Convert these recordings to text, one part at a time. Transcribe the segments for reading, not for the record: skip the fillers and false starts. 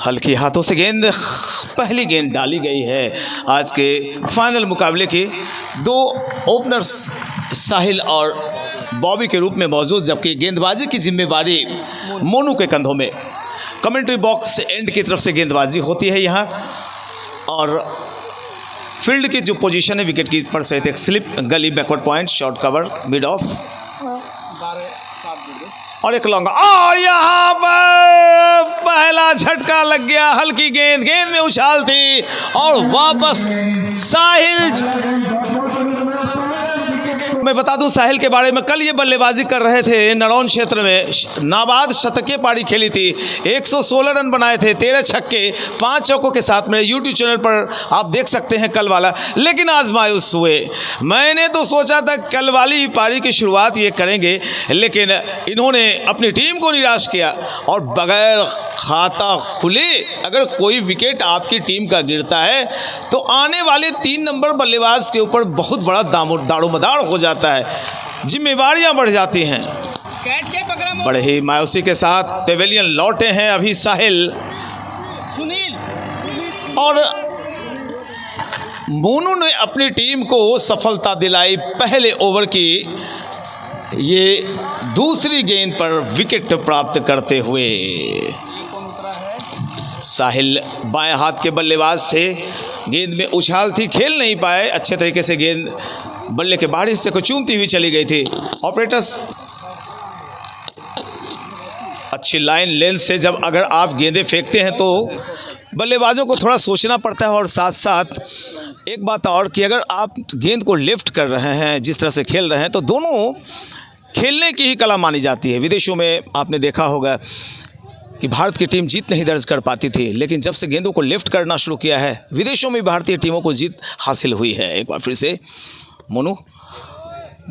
हल्की हाथों से गेंद, पहली गेंद डाली गई है आज के फाइनल मुकाबले की। दो ओपनर्स साहिल और बॉबी के रूप में मौजूद, जबकि गेंदबाजी की जिम्मेवारी मोनू के कंधों में। कमेंट्री बॉक्स एंड की तरफ से गेंदबाजी होती है यहाँ, और फील्ड की जो पोजीशन है विकेट कीपर सहित एक स्लिप, गली, backward point, short cover, mid of और एक लॉन्ग। और यहाँ पर पहला झटका लग गया। हल्की गेंद, गेंद में उछाल थी और वापस साहिल। मैं बता दूं साहिल के बारे में, कल ये बल्लेबाजी कर रहे थे नरौन क्षेत्र में, नाबाद शतकीय पारी खेली थी, 116 रन बनाए थे, 13 छक्के 5 चौकों के साथ। मेरे यूट्यूब चैनल पर आप देख सकते हैं कल वाला। लेकिन आज मायूस हुए। मैंने तो सोचा था कल वाली पारी की शुरुआत ये करेंगे, लेकिन इन्होंने अपनी टीम को निराश किया और बगैर खाता खुले अगर कोई विकेट आपकी टीम का गिरता है तो आने वाले 3 नंबर बल्लेबाज के ऊपर बहुत बड़ा दारोमदार हो जाता है, जिम्मेवारियां बढ़ जाती हैं। बड़े ही मायूसी के साथ पेवेलियन लौटे हैं अभी साहिल, और मोनू ने अपनी टीम को सफलता दिलाई पहले ओवर की ये दूसरी गेंद पर विकेट प्राप्त करते हुए। साहिल बाएं हाथ के बल्लेबाज थे, गेंद में उछाल थी, खेल नहीं पाए अच्छे तरीके से। गेंद बल्ले के बाहरी हिस्से को चूमती हुई चली गई थी। ऑपरेटर्स, अच्छी लाइन लेंथ से जब अगर आप गेंदें फेंकते हैं तो बल्लेबाजों को थोड़ा सोचना पड़ता है। और साथ साथ एक बात और कि अगर आप गेंद को लिफ्ट कर रहे हैं, जिस तरह से खेल रहे हैं, तो दोनों खेलने की ही कला मानी जाती है। विदेशों में आपने देखा होगा कि भारत की टीम जीत नहीं दर्ज कर पाती थी, लेकिन जब से गेंदों को लिफ्ट करना शुरू किया है विदेशों में भारतीय टीमों को जीत हासिल हुई है। एक बार फिर से मोनू,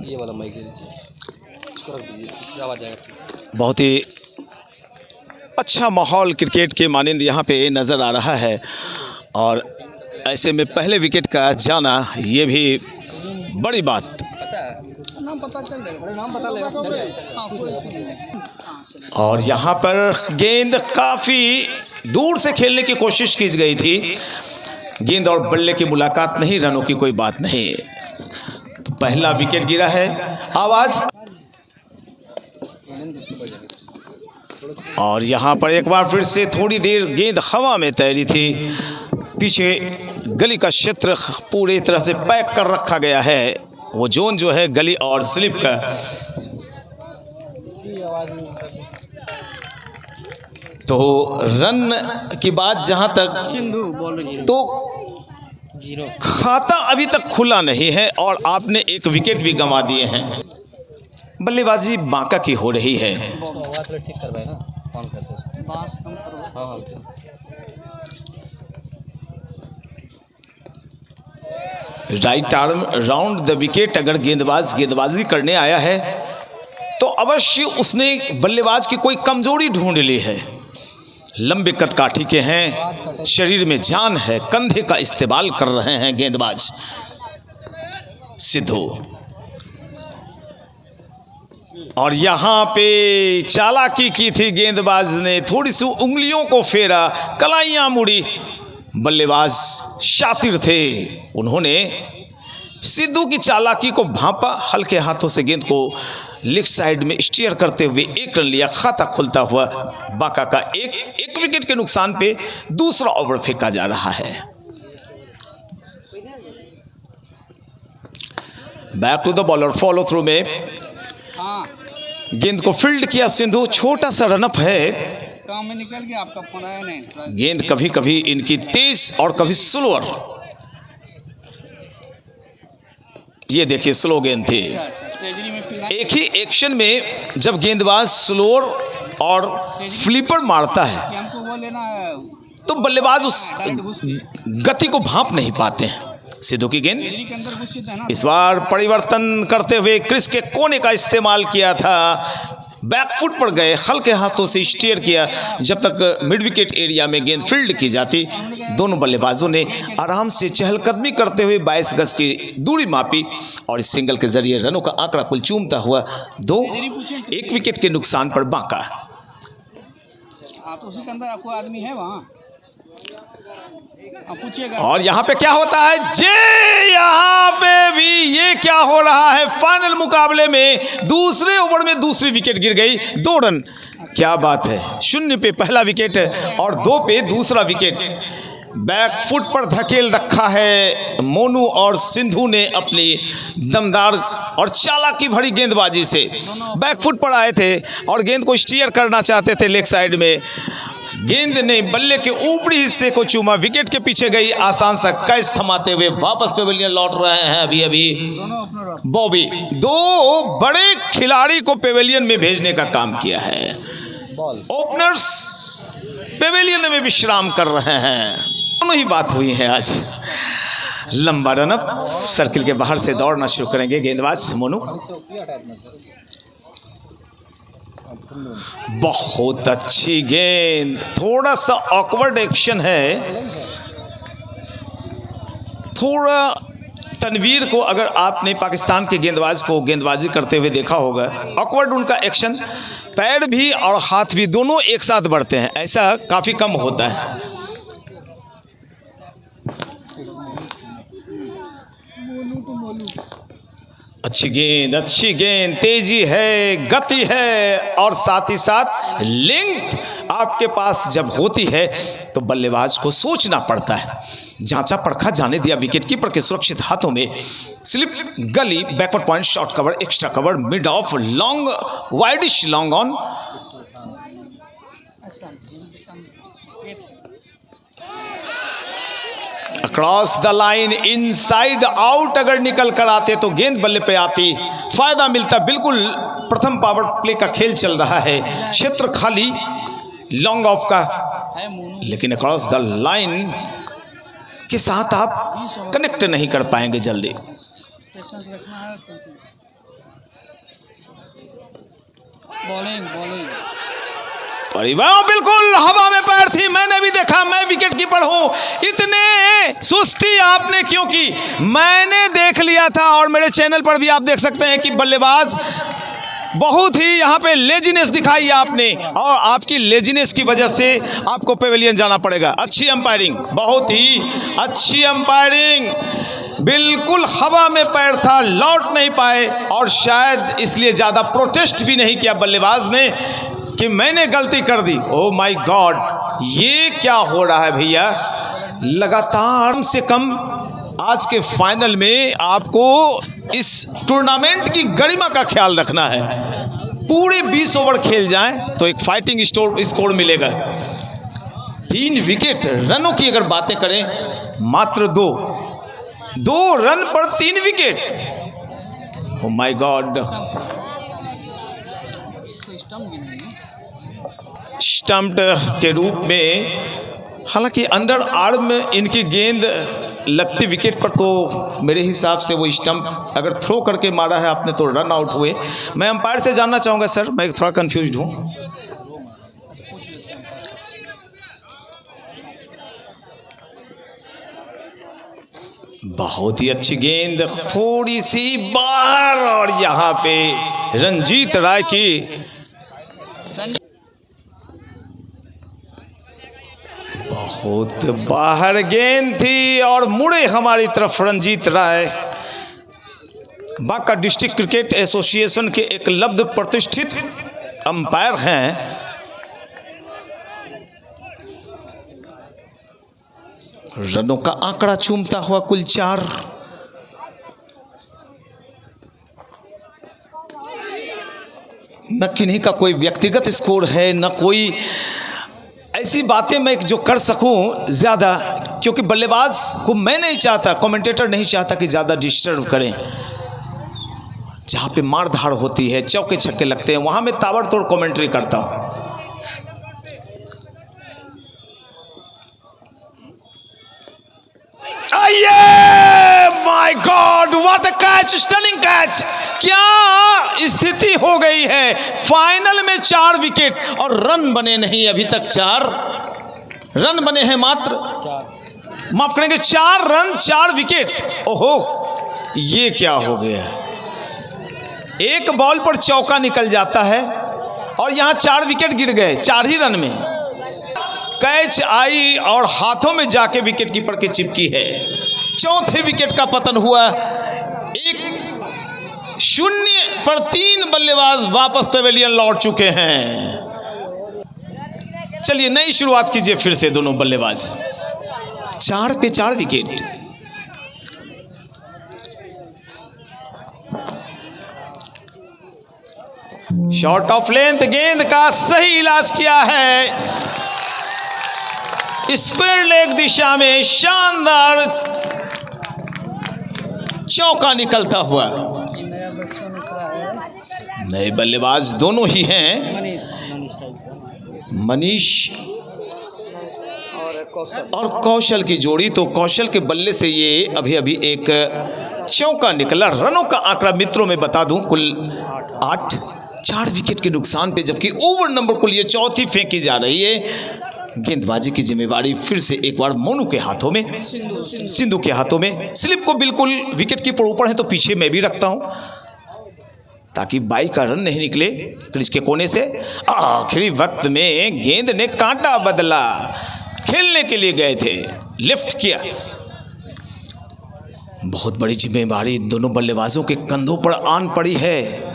ये वाला माइक बहुत ही अच्छा माहौल क्रिकेट के मानिंद यहाँ पे नज़र आ रहा है, और ऐसे में पहले विकेट का जाना ये भी बड़ी बात। नाम पता चल जाएगा, नाम पता लगेगा। और यहाँ पर गेंद काफ़ी दूर से खेलने की कोशिश की गई थी। गेंद और बल्ले की मुलाकात नहीं, रनों की कोई बात नहीं। तो पहला विकेट गिरा है। आवाज, और यहाँ पर एक बार फिर से थोड़ी देर गेंद हवा में तैरी थी। पीछे गली का क्षेत्र पूरी तरह से पैक कर रखा गया है, वो जोन जो है गली और स्लिप का। तो रन की बात जहां तक, तो खाता अभी तक खुला नहीं है और आपने एक विकेट भी गंवा दिए हैं। बल्लेबाजी बांका की हो रही है। Right arm round the wicket. अगर गेंदबाज गेंदबाजी करने आया है तो अवश्य उसने बल्लेबाज की कोई कमजोरी ढूंढ ली है। लंबे कद काठी के हैं, शरीर में जान है, कंधे का इस्तेमाल कर रहे हैं गेंदबाज सिद्धू। और यहाँ पे चालाकी की थी गेंदबाज ने, थोड़ी सी उंगलियों को फेरा, कलाइयाँ मुड़ी। बल्लेबाज शातिर थे, उन्होंने सिद्धू की चालाकी को भांपा, हल्के हाथों से गेंद को लेग साइड में स्टीयर करते हुए 1 रन लिया। खाता खुलता हुआ बांका का एक विकेट के नुकसान पे दूसरा ओवर फेंका जा रहा है। Back to the bowler, follow through में गेंद को फील्ड किया सिंधु। छोटा सा रनअप है, काम में निकल गया, आपका फोन आया नहीं। गेंद कभी कभी इनकी तेज और कभी स्लोअर। ये देखिए स्लो गेंद थी। एक ही एक्शन में जब गेंदबाज स्लोअर और फ्लिपर मारता है हमको वो लेना है, तो बल्लेबाज उस गति को भांप नहीं पाते हैं। सिद्धू की गेंद के अंदर घुस है ना। इस बार परिवर्तन करते हुए क्रिस के कोने का इस्तेमाल किया था, बैकफुट पर गए, हल्के हाथों से स्टीयर किया। जब तक मिड विकेट एरिया में गेंद फील्ड की जाती, दोनों बल्लेबाजों ने आराम से चहलकदमी करते हुए 22 गज की दूरी मापी और इस सिंगल के जरिए रनों का आंकड़ा कुल चूमता हुआ 2। 1 विकेट के नुकसान पर बांका। हाँ तो उसी के अंदर आपको आदमी है वहाँ, आप पूछिएगा। और यहाँ पे क्या होता है जे, यहाँ पे भी ये क्या हो रहा है, फाइनल मुकाबले में दूसरे ओवर में दूसरी विकेट गिर गई, 2 रन। क्या बात है, 0 पे पहला विकेट और 2 पे दूसरा विकेट। बैक फुट पर धकेल रखा है मोनू और सिंधु ने अपनी दमदार और चालाकी भरी गेंदबाजी से। बैक फुट पर आए थे और गेंद को स्टीयर करना चाहते थे लेग साइड में, गेंद ने बल्ले के ऊपरी हिस्से को चूमा, विकेट के पीछे गई, आसान सा कैच थमाते हुए वापस पेवेलियन लौट रहे हैं अभी अभी बॉबी। 2 बड़े खिलाड़ी को पेवेलियन में भेजने का काम किया है। ओपनर्स पेवेलियन में विश्राम कर रहे हैं। दोनों ही बात हुई है आज। लंबा रनअप, सर्किल के बाहर से दौड़ना शुरू करेंगे गेंदबाज मोनू। बहुत अच्छी गेंद, थोड़ा सा ऑकवर्ड एक्शन है। थोड़ा तनवीर को अगर आपने पाकिस्तान के गेंदबाज को गेंदबाजी करते हुए देखा होगा, ऑकवर्ड उनका एक्शन, पैर भी और हाथ भी दोनों एक साथ बढ़ते हैं, ऐसा काफ़ी कम होता है। अच्छी गेंद, तेजी है, गति है और साथ ही साथ लेंथ आपके पास जब होती है तो बल्लेबाज को सोचना पड़ता है। जांचा परखा जाने दिया विकेट कीपर के सुरक्षित हाथों में। स्लिप, गली, backward point, short cover, extra cover, mid of, long, widish long on. Across the line, inside out अगर निकल कर आते तो गेंद बल्ले पे आती, फायदा मिलता। बिल्कुल प्रथम पावर प्ले का खेल चल रहा है, क्षेत्र खाली लॉन्ग ऑफ का, लेकिन अक्रॉस द लाइन के साथ आप कनेक्ट नहीं कर पाएंगे जल्दी। बॉलिंग परिवार बिल्कुल हवा में पैर थी, मैंने भी देखा, मैं विकेट कीपर हूं। इतने सुस्ती आपने क्यों की, मैंने देख लिया था और मेरे चैनल पर भी आप देख सकते हैं कि बल्लेबाज बहुत ही यहाँ पे लेजीनेस दिखाई आपने, और आपकी लेजीनेस की वजह से आपको पेवेलियन जाना पड़ेगा। अच्छी अंपायरिंग, बहुत ही अच्छी अंपायरिंग। बिल्कुल हवा में पैर था, लौट नहीं पाए और शायद इसलिए ज़्यादा प्रोटेस्ट भी नहीं किया बल्लेबाज ने कि मैंने गलती कर दी। ओह माय गॉड, ये क्या हो रहा है भैया। लगातार से कम आज के फाइनल में आपको इस टूर्नामेंट की गरिमा का ख्याल रखना है। पूरे 20 ओवर खेल जाएं तो एक फाइटिंग स्कोर मिलेगा। 3 विकेट, रनों की अगर बातें करें मात्र 2 रन पर 3 wicket. Oh my God, stumped के रूप में, हालांकि अंडर आर्म में इनकी गेंद लगती विकेट पर तो मेरे हिसाब से वो स्टंप अगर थ्रो करके मारा है आपने तो रन आउट हुए। मैं अंपायर से जानना चाहूँगा सर, मैं थोड़ा कंफ्यूज हूँ। बहुत ही अच्छी गेंद, थोड़ी सी बाहर, और यहाँ पे रंजीत राय की बहुत बाहर गेंद थी और मुड़े हमारी तरफ रंजीत राय। बांका डिस्ट्रिक्ट क्रिकेट एसोसिएशन के एक लब्ध प्रतिष्ठित अंपायर हैं। रनों का आंकड़ा चूमता हुआ कुल 4। न किन्हीं का कोई व्यक्तिगत स्कोर है, न कोई ऐसी बातें मैं जो कर सकूं ज़्यादा, क्योंकि बल्लेबाज को मैं नहीं चाहता, कमेंटेटर नहीं चाहता कि ज़्यादा डिस्टर्ब करें। जहाँ पे मार धाड़ होती है, चौके छक्के लगते हैं, वहाँ मैं ताबड़तोड़ कमेंट्री करता हूँ। My God, what a catch, stunning catch. क्या स्थिति हो गई है। फाइनल में 4 विकेट और रन बने नहीं अभी तक। 4 रन बने हैं मात्र, माफ करेंगे 4 रन 4 विकेट। ओहो, ये क्या हो गया। एक बॉल पर चौका निकल जाता है और यहां 4 विकेट गिर गए 4 ही रन में। कैच आई और हाथों में जाके विकेट कीपर के चिपकी है। चौथे विकेट का पतन हुआ। 1-0 पर 3 बल्लेबाज वापस पेवेलियन लौट चुके हैं। चलिए नई शुरुआत कीजिए फिर से दोनों बल्लेबाज। 4 पे 4 विकेट। शॉट ऑफ लेंथ गेंद का सही इलाज किया है। स्क्वायर लेग दिशा में शानदार चौका निकलता हुआ। नए बल्लेबाज दोनों ही हैं, मनीष और कौशल की जोड़ी। तो कौशल के बल्ले से ये अभी अभी एक चौका निकला। रनों का आंकड़ा मित्रों में बता दूं, कुल 8, 4 विकेट के नुकसान पे, जबकि ओवर नंबर कुल ये चौथी फेंकी जा रही है। गेंदबाजी की जिम्मेवारी फिर से एक बार मोनू के हाथों में, सिंधु के हाथों में। स्लिप को बिल्कुल विकेट कीपर ऊपर है तो पीछे मैं भी रखता हूं ताकि बाई का रन नहीं निकले क्रीज के कोने से। आखिरी वक्त में गेंद ने कांटा बदला। खेलने के लिए गए थे, लिफ्ट किया। बहुत बड़ी जिम्मेवारी दोनों बल्लेबाजों के कंधों पर आन पड़ी है।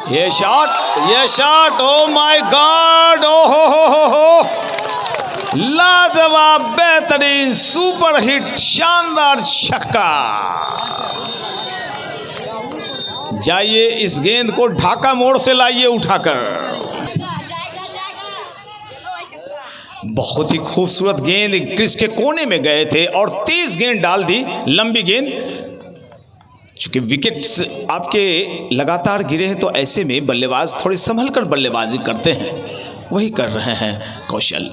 ये शॉट, ओ माय गॉड, ओ हो, लाजवाब, बेहतरीन, सुपर हिट, शानदार छक्का। जाइए इस गेंद को ढाका मोड़ से लाइए उठाकर। बहुत ही खूबसूरत गेंद क्रीज के कोने में गए थे और तेज गेंद डाल दी, लंबी गेंद। चूंकि विकेट्स आपके लगातार गिरे हैं तो ऐसे में बल्लेबाज थोड़ी संभल कर बल्लेबाजी करते हैं, वही कर रहे हैं कौशल।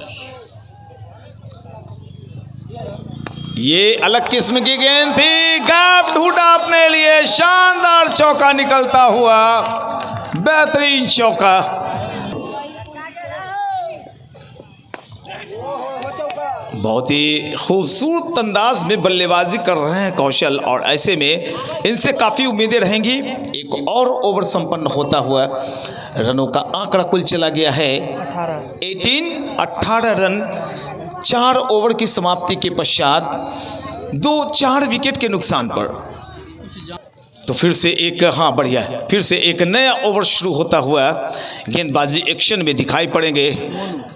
ये अलग किस्म की गेंद थी, गैप ढूंढा अपने लिए, शानदार चौका निकलता हुआ, बेहतरीन चौका। बहुत ही खूबसूरत अंदाज में बल्लेबाजी कर रहे हैं कौशल और ऐसे में इनसे काफ़ी उम्मीदें रहेंगी। एक और ओवर संपन्न होता हुआ रनों का आंकड़ा कुल चला गया है 18 रन 4 ओवर की समाप्ति के पश्चात 4 विकेट के नुकसान पर। तो फिर से एक बढ़िया है, फिर से एक नया ओवर शुरू होता हुआ गेंदबाजी एक्शन में दिखाई पड़ेंगे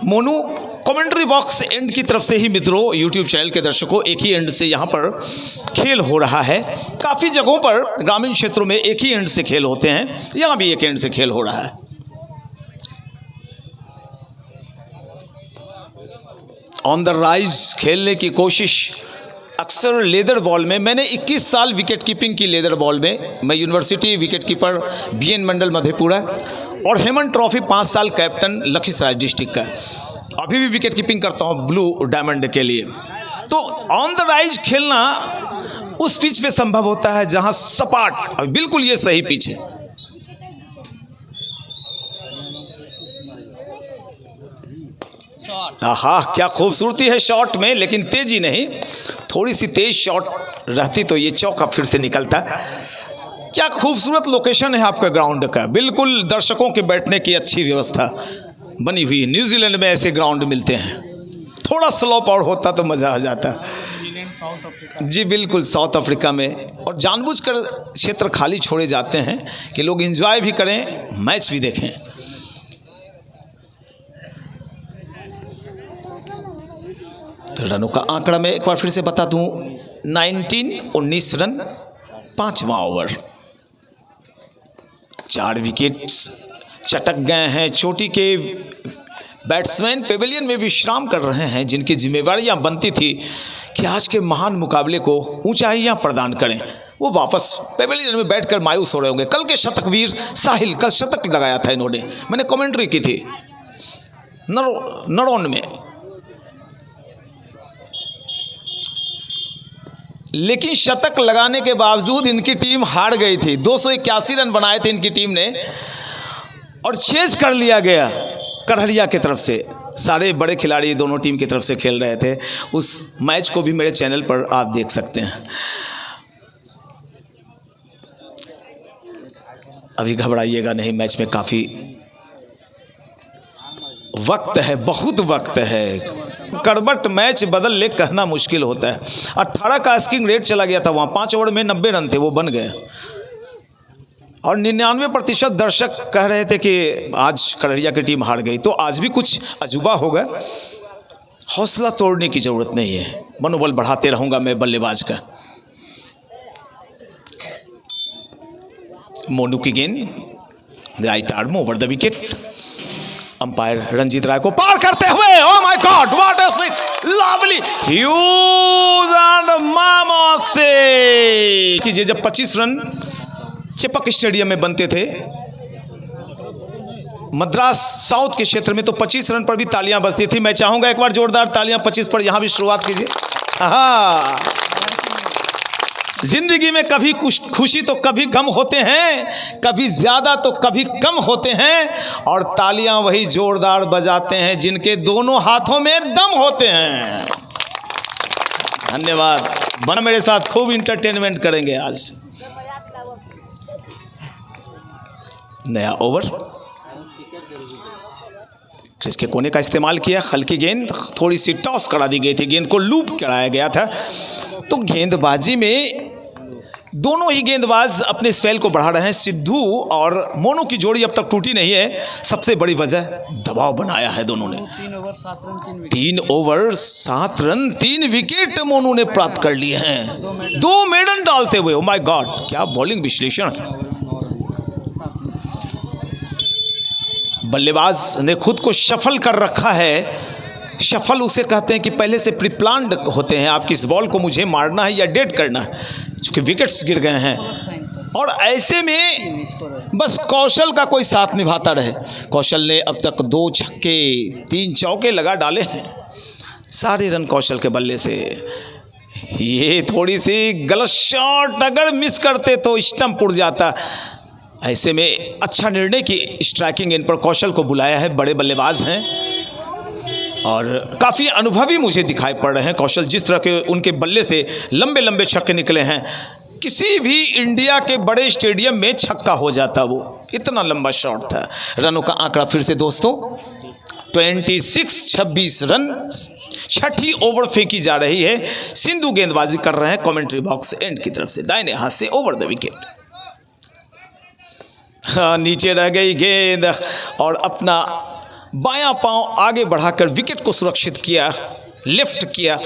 मोनू। कमेंट्री बॉक्स एंड की तरफ से ही मित्रों, यूट्यूब चैनल के दर्शकों, एक ही एंड से यहाँ पर खेल हो रहा है। काफ़ी जगहों पर ग्रामीण क्षेत्रों में एक ही एंड से खेल होते हैं, यहाँ भी एक एंड से खेल हो रहा है। ऑन द राइज खेलने की कोशिश अक्सर लेदर बॉल में। मैंने 21 साल विकेट कीपिंग की लेदर बॉल में। मैं यूनिवर्सिटी विकेट कीपर BN मंडल मधेपुरा और हेमन ट्रॉफी 5 साल कैप्टन लखीसराय डिस्ट्रिक्ट का। अभी भी विकेट कीपिंग करता हूँ ब्लू डायमंड के लिए। तो ऑन द राइज खेलना उस पिच पे संभव होता है जहां सपाट, बिल्कुल ये सही पिच है। आहा, क्या खूबसूरती है शॉट में, लेकिन तेजी नहीं। थोड़ी सी तेज शॉट रहती तो ये चौका फिर से निकलता। क्या खूबसूरत लोकेशन है आपका ग्राउंड का, बिल्कुल दर्शकों के बैठने की अच्छी व्यवस्था बनी हुई है। न्यूजीलैंड में ऐसे ग्राउंड मिलते हैं, थोड़ा स्लोप और होता तो मज़ा आ जाता। जी बिल्कुल, साउथ अफ्रीका में। और जानबूझकर क्षेत्र खाली छोड़े जाते हैं कि लोग एंजॉय भी करें, मैच भी देखें। तो रनों का आंकड़ा मैं एक बार फिर से बता दूं, 19 रन 5वां ओवर। 4 विकेट्स चटक गए हैं। चोटी के बैट्समैन पेवेलियन में विश्राम कर रहे हैं, जिनकी जिम्मेवारियां बनती थी कि आज के महान मुकाबले को ऊंचाइयां प्रदान करें। वो वापस पेवेलियन में बैठकर मायूस हो रहे होंगे। कल के शतकवीर साहिल, कल शतक लगाया था इन्होंने, मैंने कमेंट्री की थी नरौन में। लेकिन शतक लगाने के बावजूद इनकी टीम हार गई थी। 281 रन बनाए थे इनकी टीम ने और चेज कर लिया गया करहरिया की तरफ से। सारे बड़े खिलाड़ी दोनों टीम की तरफ से खेल रहे थे। उस मैच को भी मेरे चैनल पर आप देख सकते हैं। अभी घबराइएगा नहीं, मैच में काफ़ी वक्त है, बहुत वक्त है। करवट मैच बदल ले कहना मुश्किल होता है। 18 का आस्किंग रेट चला गया था वहाँ, 5 ओवर में 90 रन थे, वो बन गए। और 99% दर्शक कह रहे थे कि आज कड़रिया की टीम हार गई, तो आज भी कुछ अजूबा होगा। हौसला तोड़ने की ज़रूरत नहीं है, मनोबल बढ़ाते रहूँगा मैं बल्लेबाज का। मोनू की गेंद right arm over the wicket. Umpire Ranjit Rai को पार करते हुए, oh my God what a six, lovely huge and mammoth से कीजिए। जब 25 रन चेपक स्टेडियम में बनते थे मद्रास साउथ के क्षेत्र में, तो 25 रन पर भी तालियां बजती थी। मैं चाहूंगा एक बार जोरदार तालियां 25 पर यहां भी शुरुआत कीजिए। हाँ, जिंदगी में कभी खुशी तो कभी गम होते हैं, कभी ज्यादा तो कभी कम होते हैं, और तालियां वही जोरदार बजाते हैं जिनके दोनों हाथों में दम होते हैं। धन्यवाद, बना मेरे साथ खूब इंटरटेनमेंट करेंगे आज। नया ओवर, क्रिस के कोने का इस्तेमाल किया, हल्की गेंद, थोड़ी सी टॉस करा दी गई थी, गेंद को लूप कराया गया था। तो गेंदबाजी में दोनों ही गेंदबाज अपने स्पेल को बढ़ा रहे हैं। सिद्धू और मोनू की जोड़ी अब तक टूटी नहीं है, सबसे बड़ी वजह दबाव बनाया है दोनों ने। 3 over 7 run 3 over 7 run 3 wicket Monu ने प्राप्त कर लिए हैं, 2 मेडन डालते हुए। ओ माय गॉड, क्या बॉलिंग विश्लेषण। बल्लेबाज ने खुद को शफल कर रखा है। शफल उसे कहते हैं कि पहले से प्री प्लान्ड होते हैं, आपकी इस बॉल को मुझे मारना है या डेड करना है, क्योंकि विकेट्स गिर गए हैं। और ऐसे में बस कौशल का कोई साथ निभाता रहे। कौशल ने अब तक 2 छक्के 3 चौके लगा डाले हैं, सारे रन कौशल के बल्ले से। ये थोड़ी सी गलत शॉट अगर मिस करते तो स्टंप उड़ जाता। ऐसे में अच्छा निर्णय की स्ट्राइकिंग इन पर कौशल को बुलाया है। बड़े बल्लेबाज हैं और काफ़ी अनुभवी मुझे दिखाई पड़ रहे हैं कौशल। जिस तरह के उनके बल्ले से लंबे लंबे छक्के निकले हैं, किसी भी इंडिया के बड़े स्टेडियम में छक्का हो जाता, वो इतना लंबा शॉट था। रनों का आंकड़ा फिर से दोस्तों 26 रन, 6ठी ओवर फेंकी जा रही है। सिंधु गेंदबाजी कर रहे हैं कमेंट्री बॉक्स एंड की तरफ से, दाहिने हाथ से ओवर द विकेट। हाँ, नीचे रह गई गेंद और अपना बायां पांव आगे बढ़ाकर विकेट को सुरक्षित किया, लिफ्ट किया,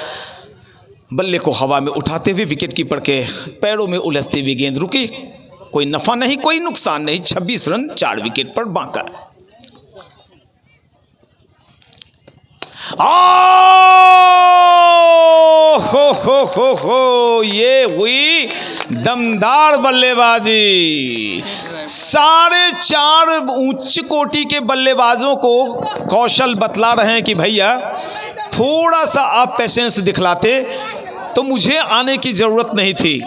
बल्ले को हवा में उठाते हुए विकेट कीपर के पैरों में उलझती हुई गेंद रुकी। कोई नफा नहीं, कोई नुकसान नहीं। 26 रन 4 विकेट पर बांका। हो ये हुई दमदार बल्लेबाजी। 4.5 उच्च कोटि के बल्लेबाजों को कौशल बतला रहे हैं कि भैया थोड़ा सा आप पेशेंस दिखलाते तो मुझे आने की ज़रूरत नहीं थी।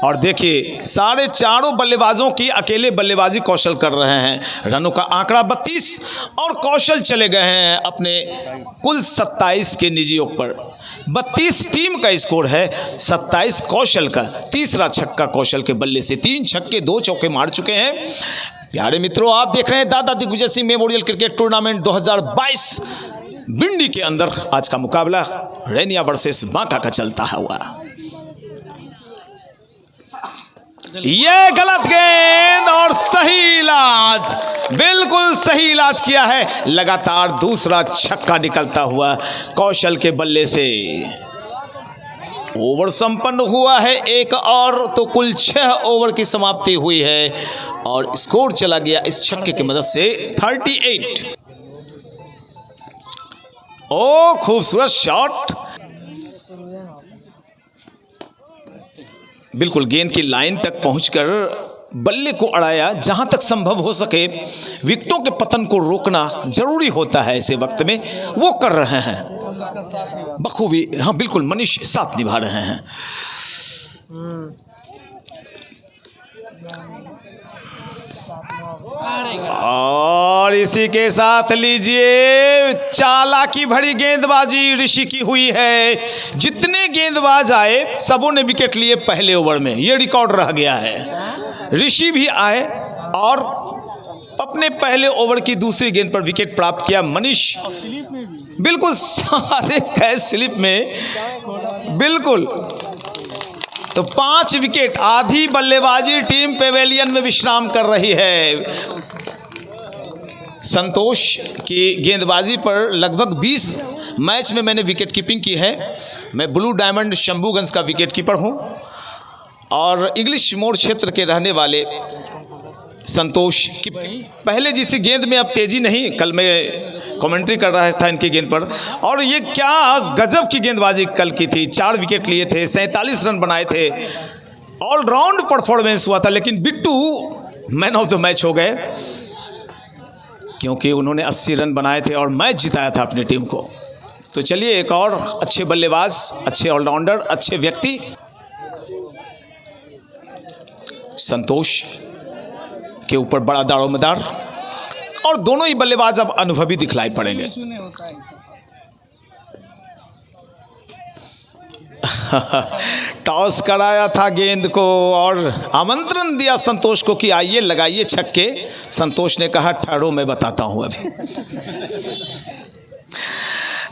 और देखिए 4.5 बल्लेबाजों की अकेले बल्लेबाजी कौशल कर रहे हैं। रनों का आंकड़ा 32 और कौशल चले गए हैं अपने कुल 27 के निजियों पर। 32 टीम का स्कोर है, 27 कौशल का। तीसरा छक्का कौशल के बल्ले से, 3 छक्के 2 चौके मार चुके हैं। प्यारे मित्रों, आप देख रहे हैं Dada Digvijay Singh memorial cricket tournament 2022 Bindi के अंदर। आज का मुकाबला रैनिया वर्सेस बांका का चलता हुआ। ये गलत गेंद और सही इलाज, बिल्कुल सही इलाज किया है। लगातार दूसरा छक्का निकलता हुआ कौशल के बल्ले से। ओवर संपन्न हुआ है एक और, तो कुल 6 ओवर की समाप्ति हुई है और स्कोर चला गया इस छक्के की मदद से 38। ओ खूबसूरत शॉट, बिल्कुल गेंद की लाइन तक पहुंचकर बल्ले को अड़ाया। जहां तक संभव हो सके विकेटों के पतन को रोकना जरूरी होता है ऐसे वक्त में, वो कर रहे हैं बखूबी। हाँ बिल्कुल, मनीष साथ निभा रहे हैं। और और इसी के साथ लीजिए चालाकी भरी गेंदबाजी ऋषि की हुई है। जितने गेंदबाज आए सबों ने विकेट लिए पहले ओवर में, ये रिकॉर्ड रह गया है। ऋषि भी आए और अपने पहले ओवर की दूसरी गेंद पर विकेट प्राप्त किया। मनीष स्लिप में भी बिल्कुल सारे कैच स्लिप में बिल्कुल। तो 5 विकेट, आधी बल्लेबाजी टीम पेवेलियन में विश्राम कर रही है। संतोष की गेंदबाजी पर लगभग 20 मैच में मैंने विकेट कीपिंग की है। मैं ब्लू डायमंड शंभूगंज का विकेट कीपर हूं और इंग्लिश मोड़ क्षेत्र के रहने वाले संतोष की पहले जैसी गेंद में अब तेजी नहीं। कल मैं कमेंट्री कर रहा था इनकी गेंद पर, और ये क्या गजब की गेंदबाजी कल की थी। 4 विकेट लिए थे, 47 रन बनाए थे, ऑलराउंड परफॉर्मेंस हुआ था। लेकिन Bittu man of the match हो गए क्योंकि उन्होंने 80 रन बनाए थे और मैच जिताया था अपनी टीम को। तो चलिए एक और अच्छे बल्लेबाज, अच्छे ऑलराउंडर, अच्छे व्यक्ति संतोष के ऊपर बड़ा दारोमदार, और दोनों ही बल्लेबाज अब अनुभवी दिखलाई पड़ेंगे। सुने होता है टॉस कराया था गेंद को और आमंत्रण दिया संतोष को कि आइए लगाइए छक्के। संतोष ने कहा ठहरो मैं बताता हूं अभी।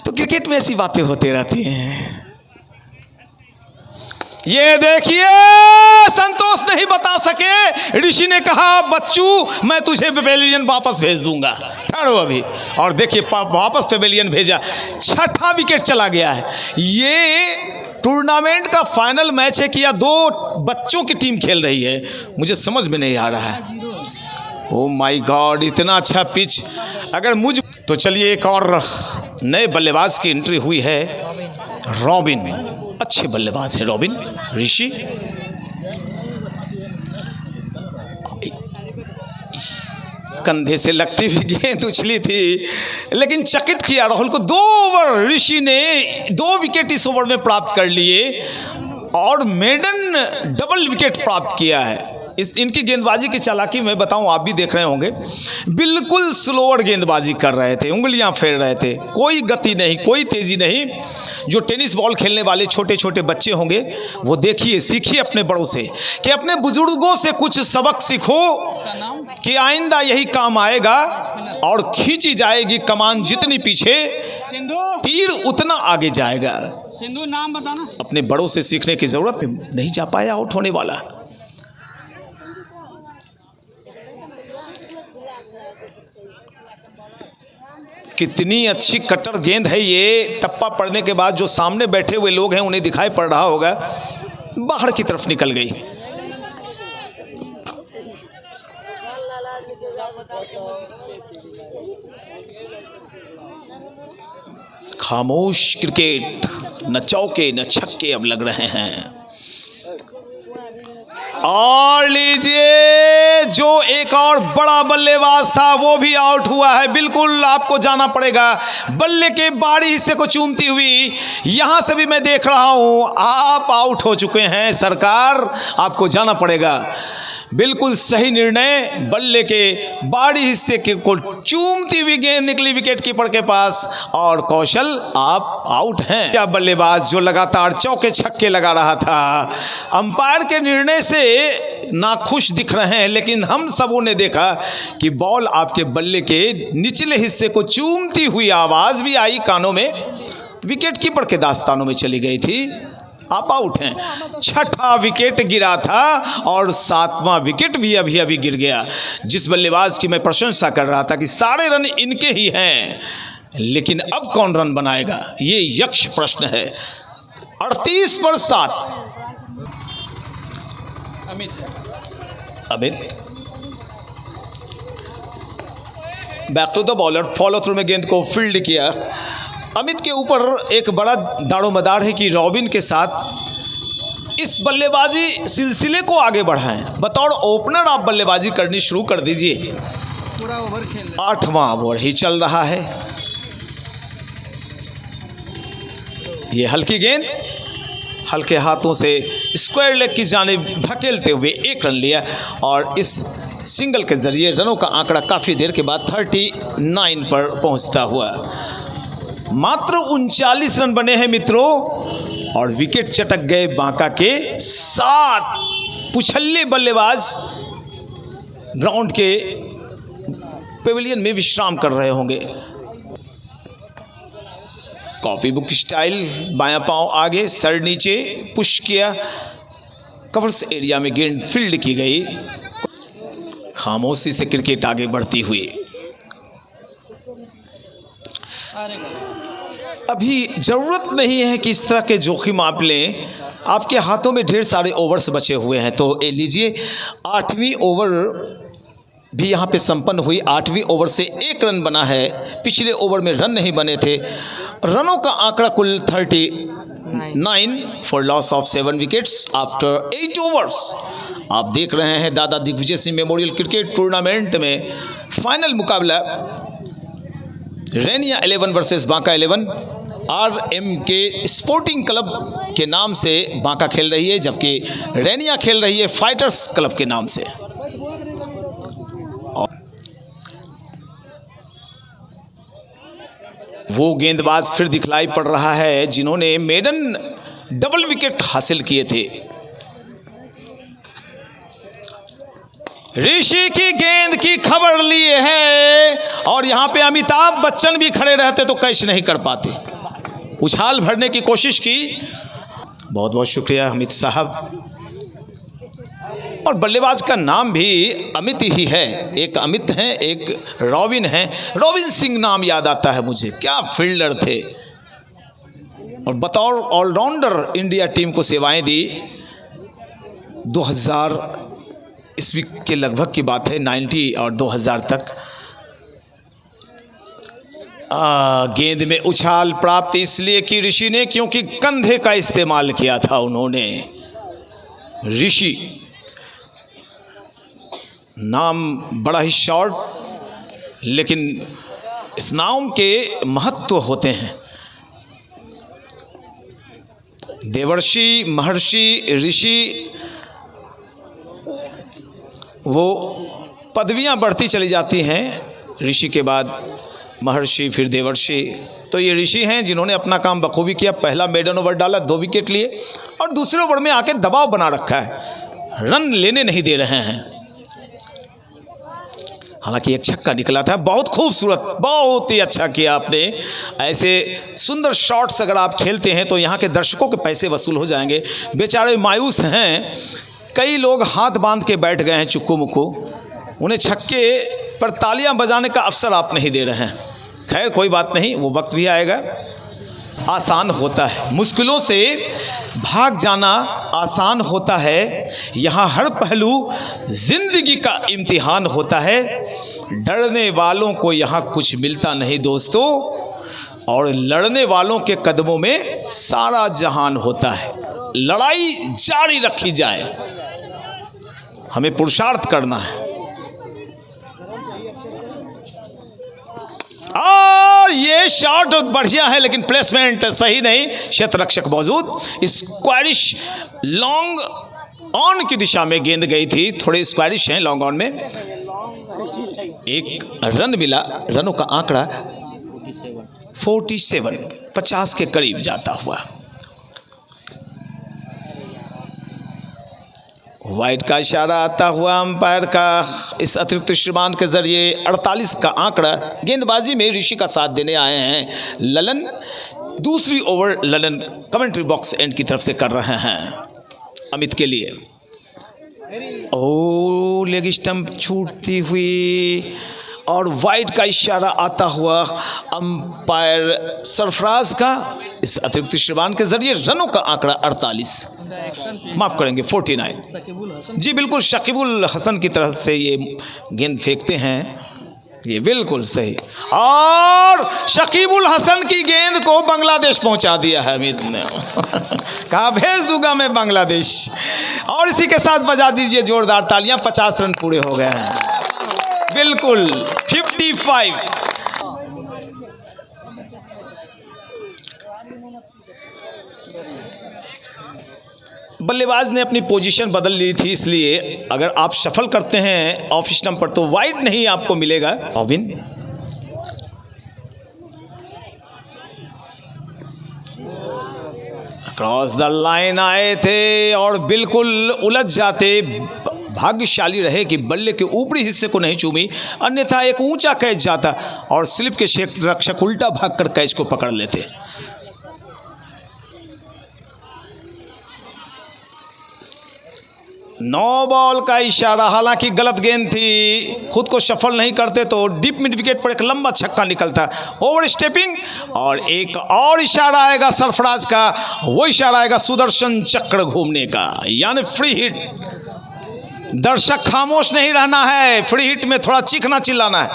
तो क्रिकेट में ऐसी बातें होती रहती हैं। ये देखिए संतोष नहीं बता सके, ऋषि ने कहा बच्चू मैं तुझे पेवेलियन वापस भेज दूंगा, ठहरो अभी। और देखिए वापस पेवेलियन भेजा, 6ठा विकेट चला गया है। ये टूर्नामेंट का फाइनल मैच है कि या 2 बच्चों की टीम खेल रही है, मुझे समझ में नहीं आ रहा है। ओ माय गॉड, इतना अच्छा पिच अगर मुझ तो चलिए एक और नए बल्लेबाज की एंट्री हुई है, रॉबिन। अच्छे बल्लेबाज है रॉबिन। ऋषि कंधे से लगती हुई गेंद उछली थी लेकिन चकित किया राहुल को। 2 ओवर ऋषि ने 2 विकेट इस ओवर में प्राप्त कर लिए और मेडन डबल विकेट प्राप्त किया है। इनकी गेंदबाजी की चालाकी मैं बताऊं, आप भी देख रहे होंगे, बिल्कुल स्लोअर गेंदबाजी कर रहे थे, उंगलियां फेर रहे थे, कोई गति नहीं, कोई तेजी नहीं। जो टेनिस बॉल खेलने वाले छोटे छोटे बच्चे होंगे वो देखिए, सीखिए अपने बड़ों से कि अपने बुजुर्गों से कुछ सबक सीखो कि आइंदा यही काम आएगा और खींची जाएगी कमान जितनी पीछे, तीर उतना आगे जाएगा। सिंधु नाम बताना। अपने बड़ों से सीखने की जरूरत नहीं जा पाया आउट होने वाला। कितनी अच्छी कटर गेंद है ये, टप्पा पड़ने के बाद जो सामने बैठे हुए लोग हैं उन्हें दिखाई पड़ रहा होगा, बाहर की तरफ निकल गई। खामोश क्रिकेट, न चौके न छक्के अब लग रहे हैं। और लीजिए जो एक और बड़ा बल्लेबाज था वो भी आउट हुआ है। बिल्कुल आपको जाना पड़ेगा, बल्ले के बाहरी हिस्से को चूमती हुई यहां से भी मैं देख रहा हूं, आप आउट हो चुके हैं सरकार, आपको जाना पड़ेगा। बिल्कुल सही निर्णय, बल्ले के बाहरी हिस्से को चूमती हुई गेंद निकली विकेट कीपर के पास और कौशल आप आउट हैं। क्या बल्लेबाज जो लगातार चौके छक्के लगा रहा था, अंपायर के निर्णय से नाखुश दिख रहे हैं, लेकिन हम सबों ने देखा कि बॉल आपके बल्ले के निचले हिस्से को चूमती हुई आवाज भी आई कानों में, विकेट कीपर के दास्तानों में चली गई थी, आप आउट हैं। 6ठा विकेट गिरा था और 7वां विकेट भी अभी अभी गिर गया। जिस बल्लेबाज की मैं प्रशंसा कर रहा था कि सारे रन इनके ही हैं, लेकिन अब कौन रन बनाएगा ये यक्ष प्रश्न है। 38 पर 7। Amit back to the bowler, follow through में गेंद को फील्ड किया। अमित के ऊपर एक बड़ा दारोमदार है कि रॉबिन के साथ इस बल्लेबाजी सिलसिले को आगे बढ़ाएं। बतौर ओपनर आप बल्लेबाजी करनी शुरू कर दीजिए। पूरा ओवर खेल, 8वां ओवर ही चल रहा है। ये हल्की गेंद हल्के हाथों से स्क्वायर लेग की जानिब धकेलते हुए 1 रन लिया और इस सिंगल के जरिए रनों का आंकड़ा काफ़ी देर के बाद 39 पर पहुंचता हुआ। मात्र 39 रन बने हैं मित्रों और विकेट चटक गए बांका के 7 पुछल्ले बल्लेबाज ग्राउंड के पेविलियन में विश्राम कर रहे होंगे। कॉपी बुक स्टाइल, बायां पांव आगे, सर नीचे, पुश किया, कवर्स एरिया में गेंद फील्ड की गई। खामोशी से क्रिकेट आगे बढ़ती हुई। अभी जरूरत नहीं है कि इस तरह के जोखिम आप लें, आपके हाथों में ढेर सारे ओवर्स बचे हुए हैं। तो ये लीजिए, 8वीं ओवर भी यहाँ पे संपन्न हुई। 8वीं ओवर से 1 रन बना है, पिछले ओवर में रन नहीं बने थे। रनों का आंकड़ा कुल 39 for loss of 7 wickets after 8 overs. आप देख रहे हैं Dada Digvijay Singh memorial cricket tournament में फाइनल मुकाबला रैनिया 11 वर्सेस बांका 11। RM के स्पोर्टिंग क्लब के नाम से बांका खेल रही है, जबकि रैनिया खेल रही है फाइटर्स क्लब के नाम से। वो गेंदबाज फिर दिखलाई पड़ रहा है जिन्होंने मेडन डबल विकेट हासिल किए थे। ऋषि की गेंद की खबर लिए है और यहां पे अमिताभ बच्चन भी खड़े रहते तो कैच नहीं कर पाते। उछाल भरने की कोशिश की। बहुत बहुत शुक्रिया अमित साहब। और बल्लेबाज का नाम भी अमित ही है। एक अमित हैं, एक रॉबिन हैं। रॉबिन सिंह नाम याद आता है मुझे, क्या फील्डर थे और बतौर ऑलराउंडर इंडिया टीम को सेवाएं दी। 2000 ईस्वी के लगभग की बात है, 90 और 2000 तक। गेंद में उछाल प्राप्त इसलिए की ऋषि ने क्योंकि कंधे का इस्तेमाल किया था उन्होंने। ऋषि नाम बड़ा ही शॉर्ट, लेकिन इस नाम के महत्व होते हैं। देवर्षि, महर्षि, ऋषि, वो पदवियां बढ़ती चली जाती हैं। ऋषि के बाद महर्षि, फिर देवर्षि। तो ये ऋषि हैं जिन्होंने अपना काम बखूबी किया। पहला मेडन ओवर डाला, 2 विकेट लिए और दूसरे ओवर में आके दबाव बना रखा है, रन लेने नहीं दे रहे हैं। हालांकि एक छक्का निकला था, बहुत खूबसूरत, बहुत ही अच्छा किया आपने। ऐसे सुंदर शॉट्स अगर आप खेलते हैं तो यहाँ के दर्शकों के पैसे वसूल हो जाएंगे। बेचारे मायूस हैं, कई लोग हाथ बांध के बैठ गए हैं चुक्कू मुक्कू। उन्हें छक्के पर तालियां बजाने का अवसर आप नहीं दे रहे हैं। खैर कोई बात नहीं, वो वक्त भी आएगा। आसान होता है, मुश्किलों से भाग जाना आसान होता है। यहाँ हर पहलू जिंदगी का इम्तिहान होता है। डरने वालों को यहाँ कुछ मिलता नहीं दोस्तों, और लड़ने वालों के कदमों में सारा जहान होता है। लड़ाई जारी रखी जाए, हमें पुरुषार्थ करना है। और ये शॉट बढ़िया है लेकिन प्लेसमेंट सही नहीं, क्षेत्ररक्षक मौजूद। स्क्वायरिश लॉन्ग ऑन की दिशा में गेंद गई थी, थोड़े स्क्वायरिश हैं लॉन्ग ऑन में। 1 रन मिला। रनों का आंकड़ा 47, 50 के करीब जाता हुआ। वाइड का इशारा आता हुआ अंपायर का इस अतिरिक्त श्रीमान के जरिए 48 का आंकड़ा। गेंदबाजी में ऋषि का साथ देने आए हैं ललन। दूसरी over Lalan commentary box and की तरफ से कर रहे हैं अमित के लिए। ओ, लेग स्टंप छूटती हुई और वाइड का इशारा आता हुआ अंपायर सरफराज का इस अतिरिक्त श्रीमान के जरिए। रनों का आंकड़ा 48, माफ करेंगे 49। जी बिल्कुल, शकीबुल हसन की तरफ से ये गेंद फेंकते हैं, ये बिल्कुल सही। और शकीबुल हसन की गेंद को बांग्लादेश पहुंचा दिया है अमित ने। कहा भेज दूंगा मैं बांग्लादेश। और इसी के साथ बजा दीजिए जोरदार तालियां। 50 रन पूरे हो गए हैं, बिल्कुल 55। बल्लेबाज ने अपनी पोजीशन बदल ली थी, इसलिए अगर आप शफल करते हैं ऑफ स्टंप पर तो वाइड नहीं आपको मिलेगा। रॉबिन क्रॉस द लाइन आए थे और बिल्कुल उलझ जाते। भाग्यशाली रहे कि बल्ले के ऊपरी हिस्से को नहीं चूमी, अन्यथा एक ऊंचा कैच जाता और स्लिप के क्षेत्र रक्षक उल्टा भागकर कैच को पकड़ लेते। नो बॉल का इशारा, हालांकि गलत गेंद थी, खुद को सफल नहीं करते तो डीप मिड विकेट पर एक लंबा छक्का निकलता। ओवर स्टेपिंग और एक और इशारा आएगा सरफराज का, वो इशारा आएगा सुदर्शन चक्र घूमने का, यानी फ्री हिट। दर्शक खामोश नहीं रहना है, फ्री हिट में थोड़ा चीखना चिल्लाना है।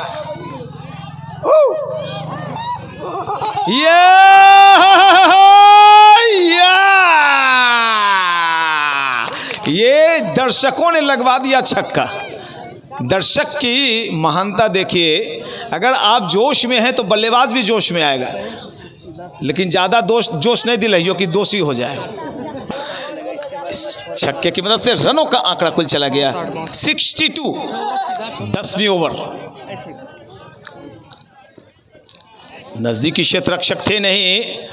ये दर्शकों ने लगवा दिया छक्का। दर्शक की महानता देखिए, अगर आप जोश में हैं तो बल्लेबाज भी जोश में आएगा, लेकिन ज़्यादा जोश नहीं दिलाइए कि दोषी हो जाए। छक्के की मदद से रनों का आंकड़ा कुल चला गया 62, 10वीं ओवर। नजदीकी क्षेत्र रक्षक थे नहीं,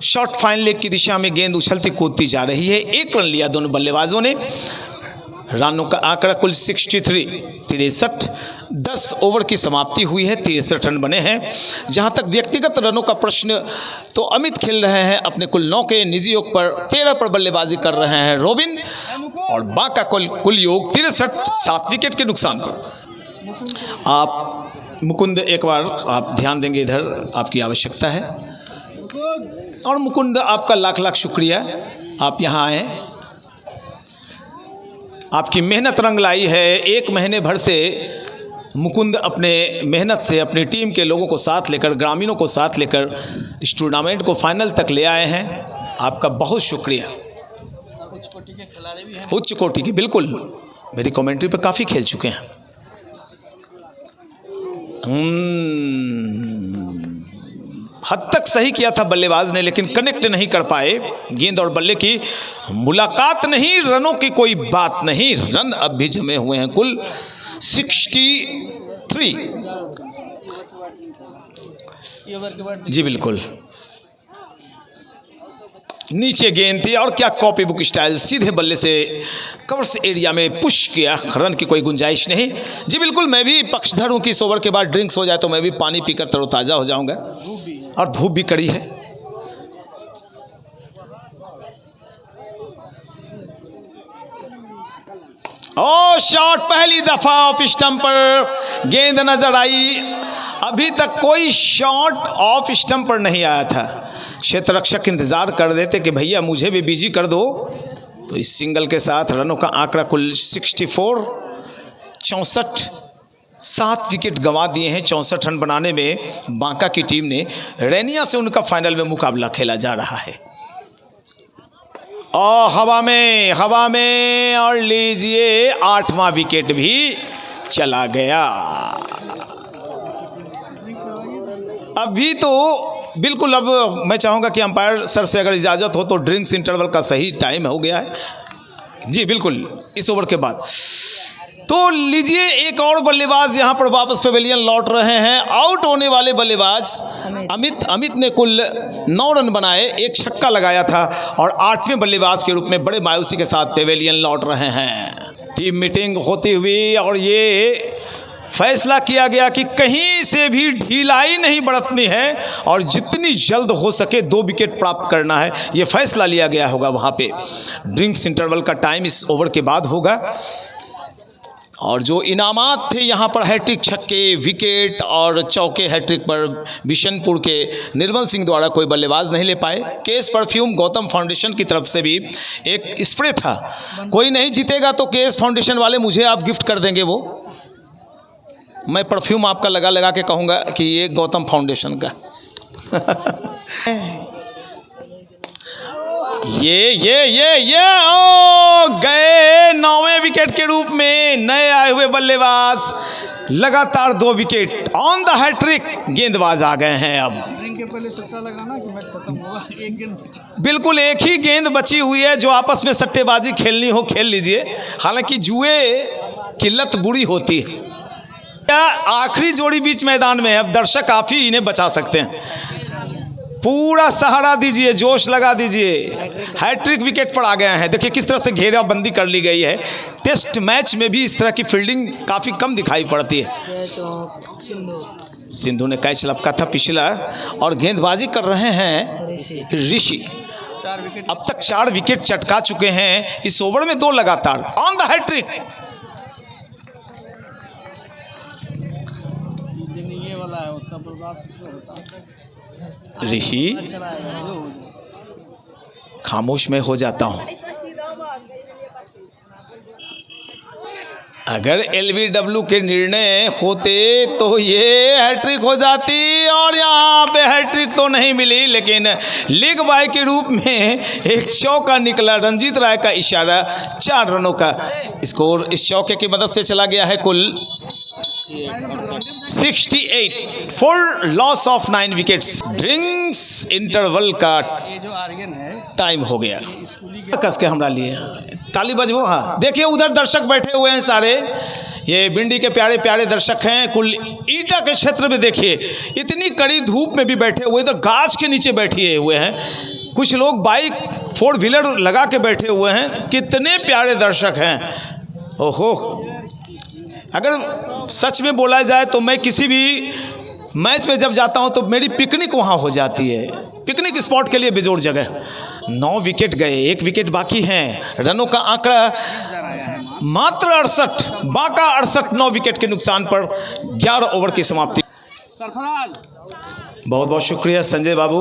शॉर्ट फाइन लेग की दिशा में गेंद उछलती कूदती जा रही है। 1 रन लिया दोनों बल्लेबाजों ने। रनों का आंकड़ा कुल 63, 10 ओवर की समाप्ति हुई है, 63 रन बने हैं। जहां तक व्यक्तिगत रनों का प्रश्न, तो अमित खेल रहे हैं अपने कुल 9 के निजी योग पर, 13 पर बल्लेबाजी कर रहे हैं रोबिन, और बाका कुल योग 63, 7 विकेट के नुकसान पर। आप मुकुंद एक बार आप ध्यान देंगे, इधर आपकी आवश्यकता है। और मुकुंद आपका लाख लाख शुक्रिया, आप यहाँ आए, आपकी मेहनत रंग लाई है। 1 महीने भर से मुकुंद अपने मेहनत से अपनी टीम के लोगों को साथ लेकर, ग्रामीणों को साथ लेकर इस टूर्नामेंट को फाइनल तक ले आए हैं। आपका बहुत शुक्रिया। उच्च कोटि के खिलाड़ी भी हैं। उच्च कोटि की, बिल्कुल, मेरी कमेंट्री पर काफ़ी खेल चुके हैं। हद तक सही किया था बल्लेबाज ने, लेकिन कनेक्ट नहीं कर पाए। गेंद और बल्ले की मुलाकात नहीं, रनों की कोई बात नहीं। रन अब भी जमे हुए हैं कुल 63। जी बिल्कुल, नीचे गेंद थी और क्या कॉपी बुक स्टाइल, सीधे बल्ले से कवर्स एरिया में पुश किया। रन की कोई गुंजाइश नहीं। जी बिल्कुल, मैं भी पक्षधर हूँ कि इस ओवर के बाद ड्रिंक्स हो जाए तो मैं भी पानी पीकर तरोताज़ा हो जाऊंगा, और धूप भी कड़ी है। ओ शॉट, पहली दफा ऑफ स्टंप पर गेंद नजर आई। अभी तक कोई शॉट ऑफ स्टंप पर नहीं आया था। क्षेत्र रक्षक इंतजार कर देते कि भैया मुझे भी बिजी कर दो। तो इस सिंगल के साथ रनों का आंकड़ा कुल 64, 64, 7 विकेट गंवा दिए हैं 64 रन बनाने में। बांका की टीम ने रैनिया से उनका फाइनल में मुकाबला खेला जा रहा है। और हवा में और लीजिए 8वां विकेट भी चला गया। अभी तो बिल्कुल, अब मैं चाहूँगा कि अंपायर सर से अगर इजाज़त हो तो ड्रिंक्स इंटरवल का सही टाइम हो गया है। जी बिल्कुल, इस ओवर के बाद तो लीजिए एक और बल्लेबाज यहाँ पर वापस पवेलियन लौट रहे हैं। आउट होने वाले बल्लेबाज अमित ने कुल 9 रन बनाए, 1 छक्का लगाया था और 8वें बल्लेबाज के रूप में बड़े मायूसी के साथ पवेलियन लौट रहे हैं। टीम मीटिंग होती हुई और ये फैसला किया गया कि कहीं से भी ढिलाई नहीं बरतनी है और जितनी जल्द हो सके 2 विकेट प्राप्त करना है। ये फैसला लिया गया होगा वहाँ पे। ड्रिंक्स इंटरवल का टाइम इस ओवर के बाद होगा। और जो इनामात थे यहाँ पर हैट्रिक छक्के, विकेट और चौके, हैट्रिक पर बिशनपुर के निर्मल सिंह द्वारा कोई बल्लेबाज नहीं ले पाए। केएस परफ्यूम गौतम फाउंडेशन की तरफ से भी एक स्प्रे था। कोई नहीं जीतेगा तो केएस फाउंडेशन वाले मुझे आप गिफ्ट कर देंगे। वो मैं परफ्यूम आपका लगा लगा के कहूँगा कि ये गौतम फाउंडेशन का। ये ओ गए 9वें विकेट के रूप में नए आए हुए बल्लेबाज लगातार 2 विकेट ऑन द हैट्रिक गेंदबाज आ गए हैं। अब इनिंग के पहले सट्टा लगाना कि मैच खत्म होगा, एक गेंद बची। बिल्कुल एक ही गेंद बची हुई है, जो आपस में सट्टेबाजी खेलनी हो खेल लीजिए, हालांकि जुए की लत बुरी होती है। क्या आखिरी जोड़ी बीच मैदान में है, अब दर्शक काफी इन्हें बचा सकते हैं। पूरा सहारा दीजिए, जोश लगा दीजिए। हैट्रिक विकेट पर आ गए हैं। देखिए किस तरह से घेराबंदी कर ली गई है। टेस्ट मैच में भी इस तरह की फील्डिंग काफ़ी कम दिखाई पड़ती है। सिंधु ने कैच लपका था पिछला, और गेंदबाजी कर रहे हैं ऋषि। 4 विकेट। अब तक 4 विकेट चटका चुके हैं इस ओवर में, 2 लगातार ऑन द हैट्रिक। दिन ये वाला है, उत्तर प्रदेश में होता है। ऋषि चला आएगा, जो हो जाए। खामोश में हो जाता हूं। अगर एलबीडब्ल्यू के निर्णय होते तो ये हैट्रिक हो जाती, और यहाँ पे हैट्रिक तो नहीं मिली, लेकिन लीग बॉय के रूप में एक चौका निकला। रंजीत राय का इशारा, 4 रनों का स्कोर इस चौके की मदद से चला गया है। कुल 68 for loss of 9 wickets. Drinks interval का ये जो आर्यन है, टाइम हो गया। स्कूली कस के हमरा लिए ताली बजबो। हाँ देखिए उधर दर्शक बैठे हुए हैं सारे, ये बिंडी के प्यारे प्यारे दर्शक हैं। कुल ईटा के क्षेत्र में देखिए इतनी कड़ी धूप में भी बैठे हुए, इधर गाछ के नीचे बैठे हुए हैं। कुछ लोग बाइक 4 व्हीलर लगा के बैठे हुए हैं। कितने प्यारे दर्शक हैं। ओहो, अगर सच में बोला जाए तो मैं किसी भी मैच में जब जाता हूं तो मेरी पिकनिक वहां हो जाती है। पिकनिक स्पॉट के लिए बेजोड़ जगह। 9 विकेट गए, 1 विकेट बाकी हैं। रनों का आंकड़ा मात्र 68, बाका 68। 9 विकेट के नुकसान पर 11 ओवर की समाप्ति। सरफराज बहुत बहुत शुक्रिया संजय बाबू।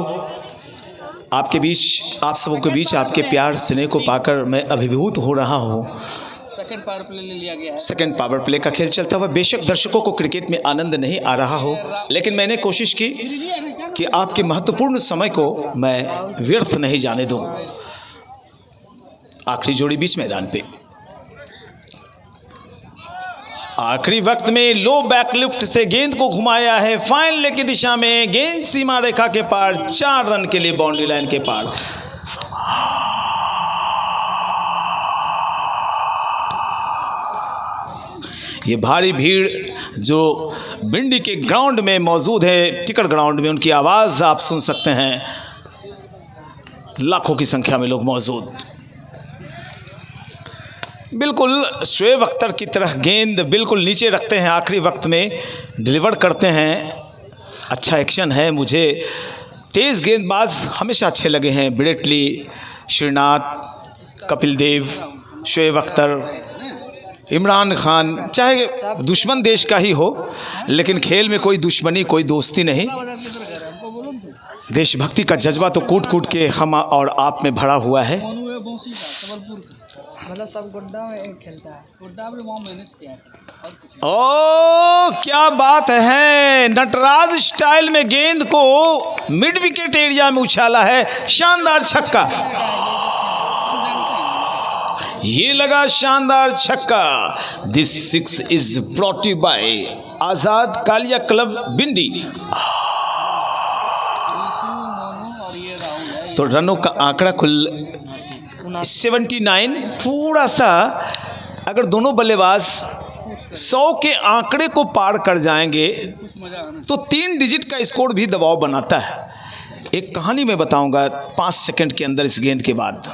आपके बीच, आप सबों के बीच आपके प्यार स्नेह को पाकर मैं अभिभूत हो रहा हूँ। सेकंड पावर प्ले ले लिया गया है। सेकंड पावर प्ले का खेल चलता हुआ, बेशक दर्शकों को क्रिकेट में आनंद नहीं आ रहा हो, लेकिन मैंने कोशिश की कि आपके महत्वपूर्ण समय को मैं व्यर्थ नहीं जाने दूं। आखिरी जोड़ी बीच मैदान पे, आखिरी वक्त में लो बैकलिफ्ट से गेंद को घुमाया है फाइन लेग की दिशा में। गेंद सीमा रेखा के पार, 4 रन के लिए बाउंड्री लाइन के पार। ये भारी भीड़ जो बिंडी के ग्राउंड में मौजूद है, टिकट ग्राउंड में, उनकी आवाज़ आप सुन सकते हैं। लाखों की संख्या में लोग मौजूद। बिल्कुल शोएब अख्तर की तरह गेंद बिल्कुल नीचे रखते हैं, आखिरी वक्त में डिलीवर करते हैं। अच्छा एक्शन है। मुझे तेज़ गेंदबाज हमेशा अच्छे लगे हैं। ब्रेटली, श्रीनाथ, कपिल देव, शोएब अख्तर, इमरान खान। चाहे दुश्मन देश का ही हो, लेकिन खेल में कोई दुश्मनी, कोई दोस्ती नहीं। देशभक्ति का जज्बा तो कूट कूट के हम और आप में भरा हुआ है। मतलब सब गुड्डा में खेलता है। गुड्डा में वहाँ मेहनत किया है। ओ क्या बात है। नटराज स्टाइल में गेंद को मिड विकेट एरिया में उछाला है। शानदार छक्का, ये लगा शानदार छक्का। This 6 is brought you by Azad Kalia club बिंडी। तो रनों का आंकड़ा कुल 79। थोड़ा सा अगर दोनों बल्लेबाज 100 के आंकड़े को पार कर जाएंगे तो 3 डिजिट का स्कोर भी दबाव बनाता है। एक कहानी मैं बताऊंगा 5 सेकंड के अंदर इस गेंद के बाद।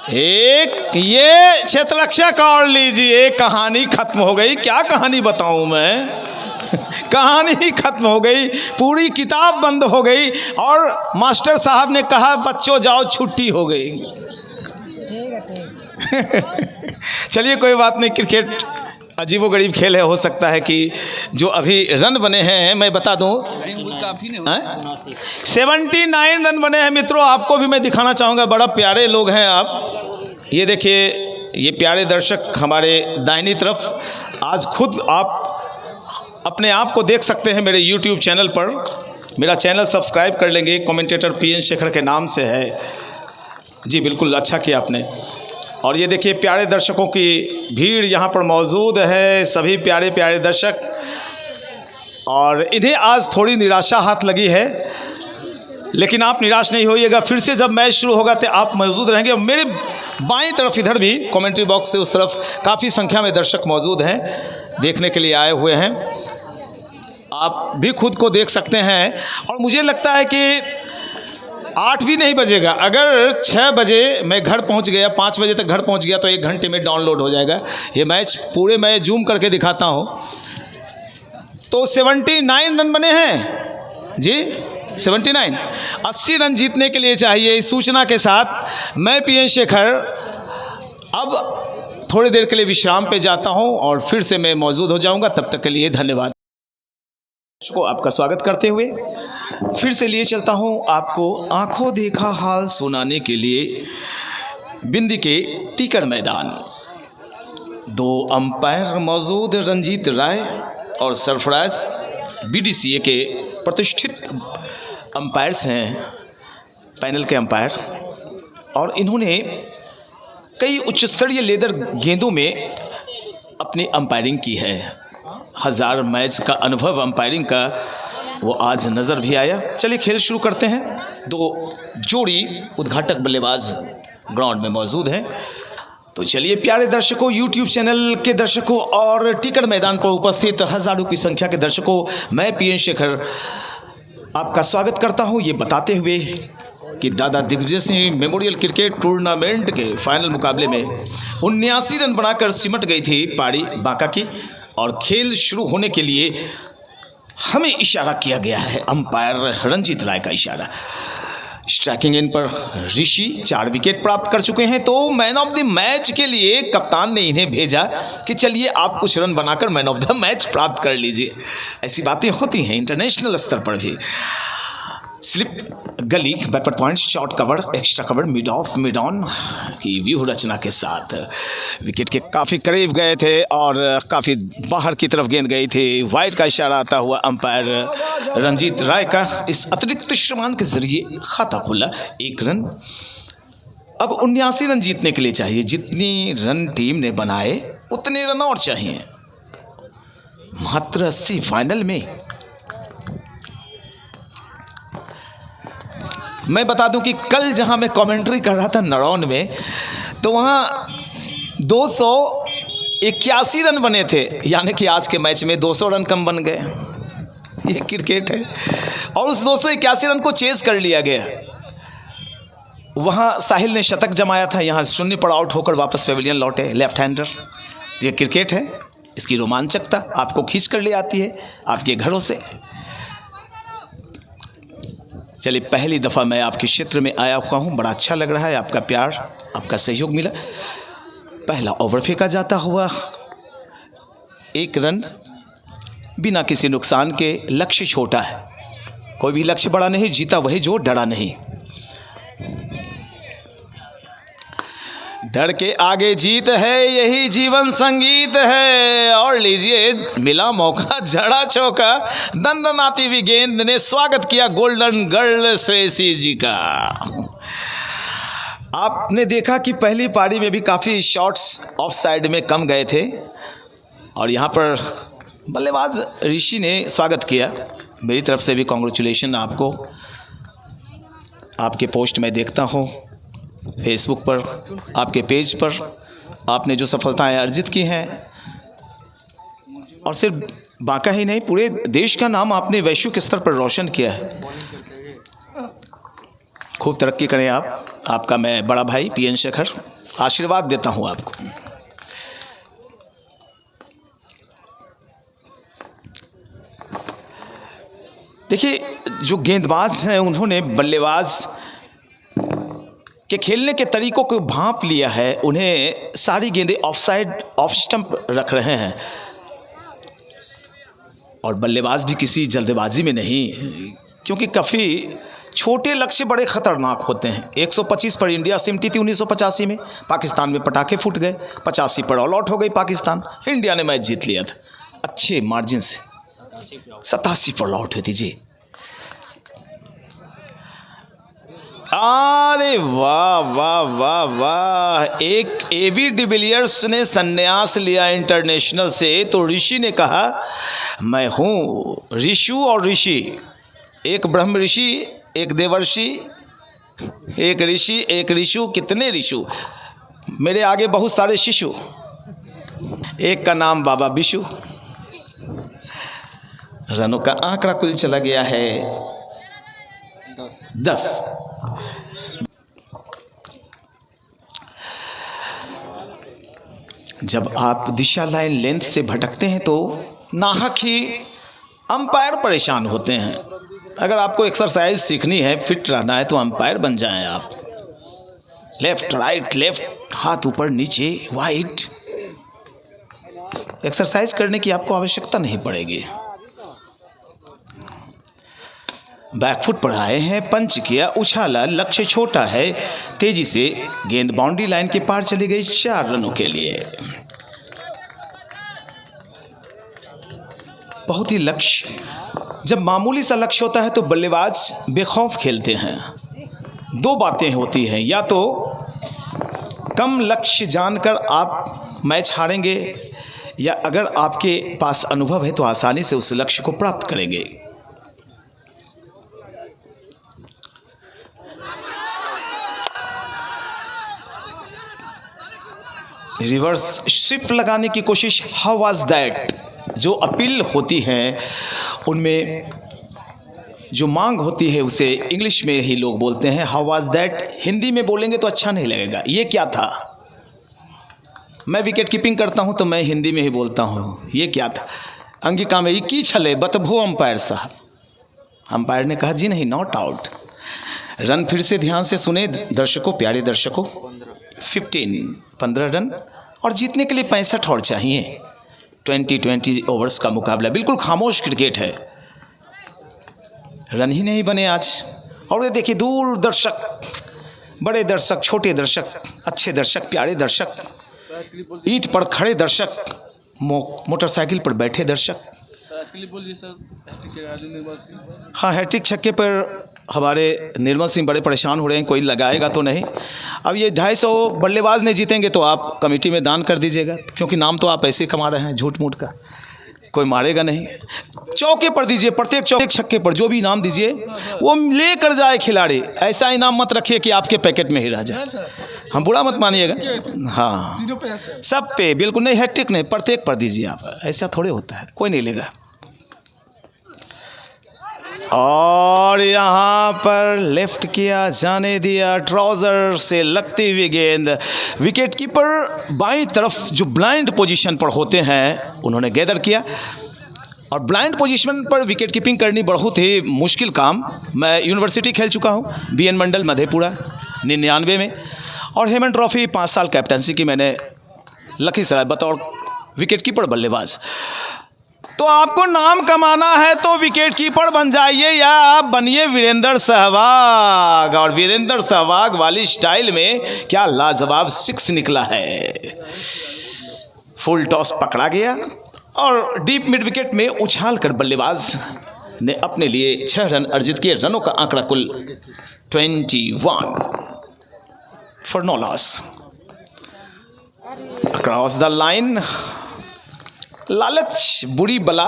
एक ये क्षेत्ररक्षक और लीजिए, कहानी खत्म हो गई। क्या कहानी बताऊं मैं। कहानी ही खत्म हो गई, पूरी किताब बंद हो गई और मास्टर साहब ने कहा बच्चों जाओ छुट्टी हो गई। चलिए कोई बात नहीं, क्रिकेट अजीबोगरीब खेल है। हो सकता है कि जो अभी रन बने हैं मैं बता दूं, 79 रन बने हैं मित्रों। आपको भी मैं दिखाना चाहूँगा, बड़ा प्यारे लोग हैं आप। ये देखिए, ये प्यारे दर्शक हमारे दाहिनी तरफ। आज खुद आप अपने आप को देख सकते हैं मेरे YouTube चैनल पर। मेरा चैनल सब्सक्राइब कर लेंगे, कमेंटेटर PN शेखर के नाम से है। जी बिल्कुल, अच्छा किया आपने। और ये देखिए प्यारे दर्शकों की भीड़ यहाँ पर मौजूद है, सभी प्यारे प्यारे दर्शक, और इन्हें आज थोड़ी निराशा हाथ लगी है, लेकिन आप निराश नहीं होइएगा। फिर से जब मैच शुरू होगा तो आप मौजूद रहेंगे। मेरे बाईं तरफ इधर भी कमेंट्री बॉक्स से उस तरफ काफ़ी संख्या में दर्शक मौजूद हैं, देखने के लिए आए हुए हैं। आप भी खुद को देख सकते हैं। और मुझे लगता है कि 8 भी नहीं बजेगा, अगर 6 बजे मैं घर पहुंच गया, 5 बजे तक घर पहुंच गया तो 1 घंटे में डाउनलोड हो जाएगा ये मैच। पूरे मैं जूम करके दिखाता हूं तो 79 रन बने हैं जी, 79। 80 रन जीतने के लिए चाहिए। इस सूचना के साथ मैं पीएन शेखर अब थोड़ी देर के लिए विश्राम पे जाता हूं और फिर से मैं मौजूद हो जाऊंगा। तब तक के लिए धन्यवाद। को आपका स्वागत करते हुए फिर से लिए चलता हूं आपको आंखों देखा हाल सुनाने के लिए बिंदी के टीकर मैदान। 2 अंपायर मौजूद, रंजीत राय और सरफराज बीडीसीए के प्रतिष्ठित अंपायर्स हैं, पैनल के अंपायर, और इन्होंने कई उच्च स्तरीय लेदर गेंदों में अपनी अंपायरिंग की है। 1000 मैच का अनुभव अंपायरिंग का वो आज नज़र भी आया। चलिए खेल शुरू करते हैं। 2 जोड़ी उद्घाटक बल्लेबाज ग्राउंड में मौजूद हैं। तो चलिए प्यारे दर्शकों, यूट्यूब चैनल के दर्शकों और टिकट मैदान पर उपस्थित हज़ारों की संख्या के दर्शकों, मैं पीएन शेखर आपका स्वागत करता हूं, ये बताते हुए कि Dada Digvijay Singh memorial cricket tournament के फाइनल मुकाबले में 79 रन बनाकर सिमट गई थी पारी बांका की। और खेल शुरू होने के लिए हमें इशारा किया गया है, अंपायर रंजीत राय का इशारा। स्ट्राइकिंग एंड पर ऋषि 4 विकेट प्राप्त कर चुके हैं। तो मैन ऑफ द मैच के लिए कप्तान ने इन्हें भेजा कि चलिए आप कुछ रन बनाकर मैन ऑफ द मैच प्राप्त कर लीजिए। ऐसी बातें होती हैं इंटरनेशनल स्तर पर भी। स्लिप, गली, backward point, short cover, extra cover, mid of, mid on की व्यू रचना के साथ विकेट के काफ़ी करीब गए थे और काफ़ी बाहर की तरफ गेंद गई थी। वाइड का इशारा आता हुआ अंपायर रंजीत राय का इस अतिरिक्त श्रमान के जरिए खाता खुला 1 रन। अब 79 रन जीतने के लिए चाहिए। जितनी रन टीम ने बनाए उतने रन और चाहिए। मात्र 80 फाइनल में। मैं बता दूं कि कल जहां मैं कमेंट्री कर रहा था नरौन में, तो वहां 281 रन बने थे, यानी कि आज के मैच में 200 रन कम बन गए। ये क्रिकेट है। और उस 281 रन को चेज कर लिया गया। वहां साहिल ने शतक जमाया था, यहां 0 पर आउट होकर वापस पेविलियन लौटे, लेफ्ट हैंडर। ये क्रिकेट है, इसकी रोमांचकता आपको खींच कर ले आती है आपके घरों से। चलिए पहली दफ़ा मैं आपके क्षेत्र में आया हुआ हूँ, बड़ा अच्छा लग रहा है, आपका प्यार, आपका सहयोग मिला। पहला ओवर फेंका जाता हुआ 1 रन बिना किसी नुकसान के। लक्ष्य छोटा है, कोई भी लक्ष्य बड़ा नहीं, जीता वही जो डरा नहीं। डर के आगे जीत है, यही जीवन संगीत है। और लीजिए मिला मौका, जड़ा चौका, दंडनाती हुई गेंद ने स्वागत किया गोल्डन गर्ल श्रेयसी जी का। आपने देखा कि पहली पारी में भी काफ़ी शॉट्स ऑफ साइड में कम गए थे और यहाँ पर बल्लेबाज ऋषि ने स्वागत किया। मेरी तरफ से भी कॉन्ग्रेचुलेशन आपको। आपके पोस्ट मैं देखता हूँ फेसबुक पर, आपके पेज पर, आपने जो सफलताएं अर्जित की हैं, और सिर्फ बांका ही नहीं पूरे देश का नाम आपने वैश्विक स्तर पर रोशन किया है। खूब तरक्की करें आप। आपका मैं बड़ा भाई पीएन शेखर आशीर्वाद देता हूं आपको। देखिए जो गेंदबाज हैं उन्होंने बल्लेबाज के खेलने के तरीकों को भांप लिया है। उन्हें सारी गेंदें ऑफ साइड, ऑफ स्टंप रख रहे हैं और बल्लेबाज भी किसी जल्दबाजी में नहीं, क्योंकि काफ़ी छोटे लक्ष्य बड़े ख़तरनाक होते हैं। 125 पर इंडिया सिमटी थी 1985 में, पाकिस्तान में पटाखे फूट गए। 85 पर ऑल आउट हो गई पाकिस्तान, इंडिया ने मैच जीत लिया था अच्छे मार्जिन से। 87 पर ऑल आउट हुई थी जी। अरे वाह वाह वाह वाह, एक एबी डिविलियर्स ने संन्यास लिया इंटरनेशनल से, तो ऋषि ने कहा मैं हूँ ऋषु और ऋषि, एक ब्रह्म ऋषि, एक देवर्षि, एक ऋषि, एक ऋषु, कितने ऋषु, मेरे आगे बहुत सारे शिशु, एक का नाम बाबा विशु। रनों का आंकड़ा कुल चला गया है 10। जब आप दिशा लाइन लेंथ से भटकते हैं तो नाहक ही अंपायर परेशान होते हैं। अगर आपको एक्सरसाइज सीखनी है, फिट रहना है, तो अंपायर बन जाएं आप। लेफ्ट राइट, लेफ्ट, हाथ ऊपर नीचे, वाइट, एक्सरसाइज करने की आपको आवश्यकता नहीं पड़ेगी। बैकफुट पर आए हैं, पंच किया, उछाला, लक्ष्य छोटा है, तेजी से गेंद बाउंड्री लाइन के पार चली गई 4 रनों के लिए। बहुत ही लक्ष्य, जब मामूली सा लक्ष्य होता है तो बल्लेबाज बेखौफ खेलते हैं। 2 बातें होती हैं, या तो कम लक्ष्य जानकर आप मैच हारेंगे, या अगर आपके पास अनुभव है तो आसानी से उस लक्ष्य को प्राप्त करेंगे। रिवर्स स्विफ्ट लगाने की कोशिश, हाउ वाज दैट, जो अपील होती है उनमें जो मांग होती है उसे इंग्लिश में ही लोग बोलते हैं हाउ वाज दैट। हिंदी में बोलेंगे तो अच्छा नहीं लगेगा, ये क्या था। मैं विकेट कीपिंग करता हूं तो मैं हिंदी में ही बोलता हूं, ये क्या था। अंगिका में की छले बतभो अंपायर साहब। अंपायर ने कहा जी नहीं, नॉट आउट। रन फिर से ध्यान से सुने दर्शकों, प्यारे दर्शकों, 15 रन और जीतने के लिए 65 और चाहिए। 20 ओवर्स का मुकाबला, बिल्कुल खामोश क्रिकेट है। रन ही नहीं बने आज। और ये देखिए दूर दर्शक, बड़े दर्शक, छोटे दर्शक, अच्छे दर्शक, प्यारे दर्शक, ईंट पर खड़े दर्शक, मोटरसाइकिल पर बैठे दर्शक। हाँ, हैट्रिक छक्के पर हमारे निर्मल सिंह बड़े परेशान हो रहे हैं, कोई लगाएगा तो नहीं। अब ये 250 बल्लेबाज नहीं जीतेंगे तो आप कमेटी में दान कर दीजिएगा, क्योंकि नाम तो आप ऐसे कमा रहे हैं झूठ मूठ का, कोई मारेगा नहीं। चौके पर दीजिए, प्रत्येक चौके छक्के पर जो भी इनाम दीजिए वो ले कर जाए खिलाड़ी। ऐसा इनाम मत रखिए कि आपके पैकेट में ही रह जाए, हम बुरा मत मानिएगा। हाँ, सब पे बिल्कुल नहीं, हैट्रिक नहीं, प्रत्येक पर दीजिए आप, ऐसा थोड़े होता है, कोई नहीं लेगा। और यहाँ पर लेफ्ट किया, जाने दिया, ट्राउजर से लगती हुई गेंद। विकेट कीपर बाईं तरफ जो ब्लाइंड पोजीशन पर होते हैं उन्होंने गैदर किया, और ब्लाइंड पोजीशन पर विकेट कीपिंग करनी बहुत ही मुश्किल काम। मैं यूनिवर्सिटी खेल चुका हूँ, BN मंडल मधेपुरा 99 में, और हेमन ट्रॉफी 5 साल कैप्टनसी की मैंने लखीसराय बतौर विकेट कीपर बल्लेबाज। तो आपको नाम कमाना है तो विकेट कीपर बन जाइए, या आप बनिए वीरेंद्र सहवाग। और वीरेंद्र सहवाग वाली स्टाइल में क्या लाजवाब 6 निकला है। फुल टॉस पकड़ा गया और डीप मिड विकेट में उछाल कर बल्लेबाज ने अपने लिए 6 रन अर्जित किए। रनों का आंकड़ा कुल 21 for no loss. Across the line. लालच बुरी बला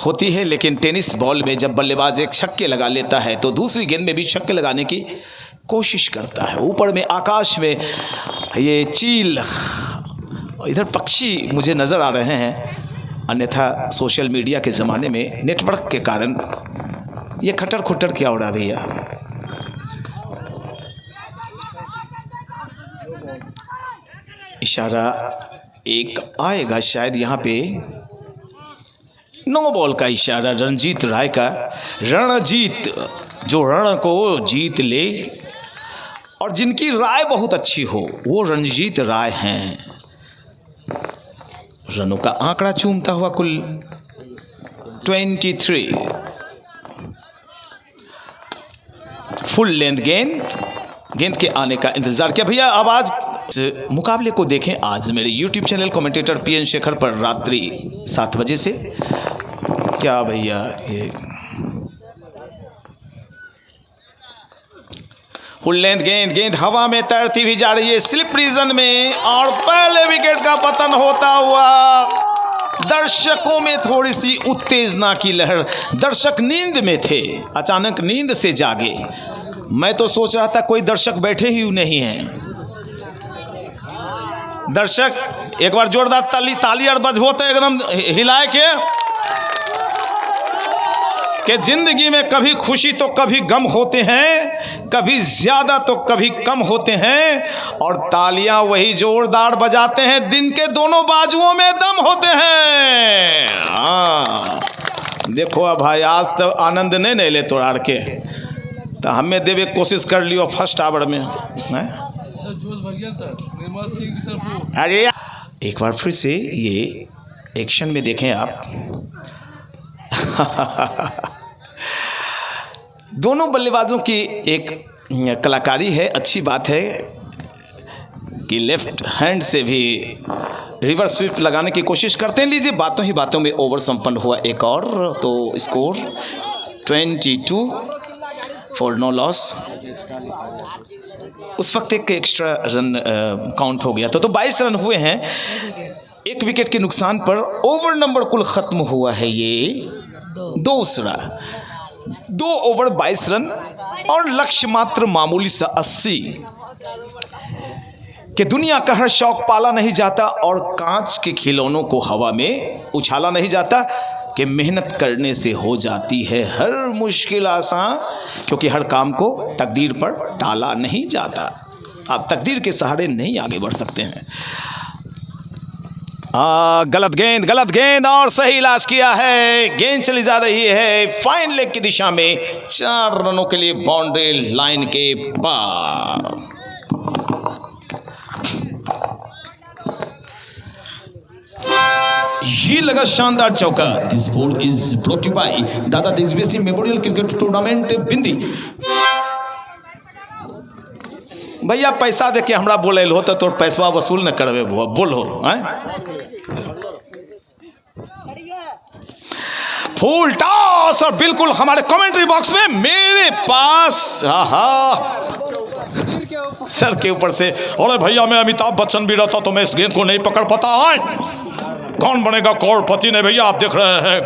होती है, लेकिन टेनिस बॉल में जब बल्लेबाज एक छक्के लगा लेता है तो दूसरी गेंद में भी छक्के लगाने की कोशिश करता है। ऊपर में आकाश में ये चील, इधर पक्षी मुझे नज़र आ रहे हैं, अन्यथा सोशल मीडिया के ज़माने में नेटवर्क के कारण ये खटर खुटर क्या उड़ा भैया। इशारा एक आएगा शायद यहाँ पे, नो बॉल का इशारा रणजीत राय का। रणजीत जो रण को जीत ले और जिनकी राय बहुत अच्छी हो वो रणजीत राय हैं। रनों का आंकड़ा चूमता हुआ कुल 23। फुल लेंथ गेंद के आने का इंतजार किया भैया। अब आज मुकाबले को देखें आज मेरे YouTube channel commentator PN Shekhar पर रात्रि 7 बजे से। क्या भैया ये फुल लेंथ गेंद, गेंद हवा में तैरती हुई जा रही है स्लिप रीजन में, और पहले विकेट का पतन होता हुआ। दर्शकों में थोड़ी सी उत्तेजना की लहर, दर्शक नींद में थे, अचानक नींद से जागे। मैं तो सोच रहा था कोई दर्शक बैठे ही नहीं हैं। दर्शक एक बार जोरदार ताली और बजबो तो एकदम हिलाए कि जिंदगी में कभी खुशी तो कभी गम होते हैं, कभी ज्यादा तो कभी कम होते हैं, और तालियां वही जोरदार बजाते हैं दिन के दोनों बाजुओं में दम होते हैं। हाँ देखो अब भाई आज तो आनंद नहीं ले तोड़ के, तो हमें देवे कोशिश कर लियो फर्स्ट आवर में है? अरे एक बार फिर से ये एक्शन में देखें आप। दोनों बल्लेबाजों की एक कलाकारी है, अच्छी बात है कि लेफ्ट हैंड से भी रिवर्स स्वीप लगाने की कोशिश करते हैं। लीजिए बातों ही बातों में ओवर संपन्न हुआ एक और, तो स्कोर 22 फॉर नो लॉस। उस वक्त एक एक्स्ट्रा रन काउंट हो गया तो 22 रन हुए हैं। एक विकेट के नुकसान पर ओवर नंबर कुल खत्म हुआ है ये दूसरा। 2 ओवर 22 रन और लक्ष्य मात्र मामूली सा 80। कि दुनिया का हर शौक पाला नहीं जाता और कांच के खिलौनों को हवा में उछाला नहीं जाता, कि मेहनत करने से हो जाती है हर मुश्किल आसान, क्योंकि हर काम को तकदीर पर टाला नहीं जाता। आप तकदीर के सहारे नहीं आगे बढ़ सकते हैं। गलत गेंद और सही इलाज किया है। गेंद चली जा रही है फाइन लेग की दिशा में, 4 रनों के लिए बाउंड्री लाइन के पार। ये लगा शानदार चौका। This ball is brought you by Dada देशबेसी मेमोरियल क्रिकेट टूर्नामेंट बिंदी। भैया पैसा दे के हमरा बोले हो तो तोर पैसा वसूल न करवे बोलो हैं। फुल टॉस और बिल्कुल हमारे कमेंट्री बॉक्स में मेरे पास सर के ऊपर से, अरे भैया मैं अमिताभ बच्चन भी रहता तो मैं इस गेंद को नहीं पकड़ पाता है। कौन बनेगा करोड़पति ने भैया, आप देख रहे हैं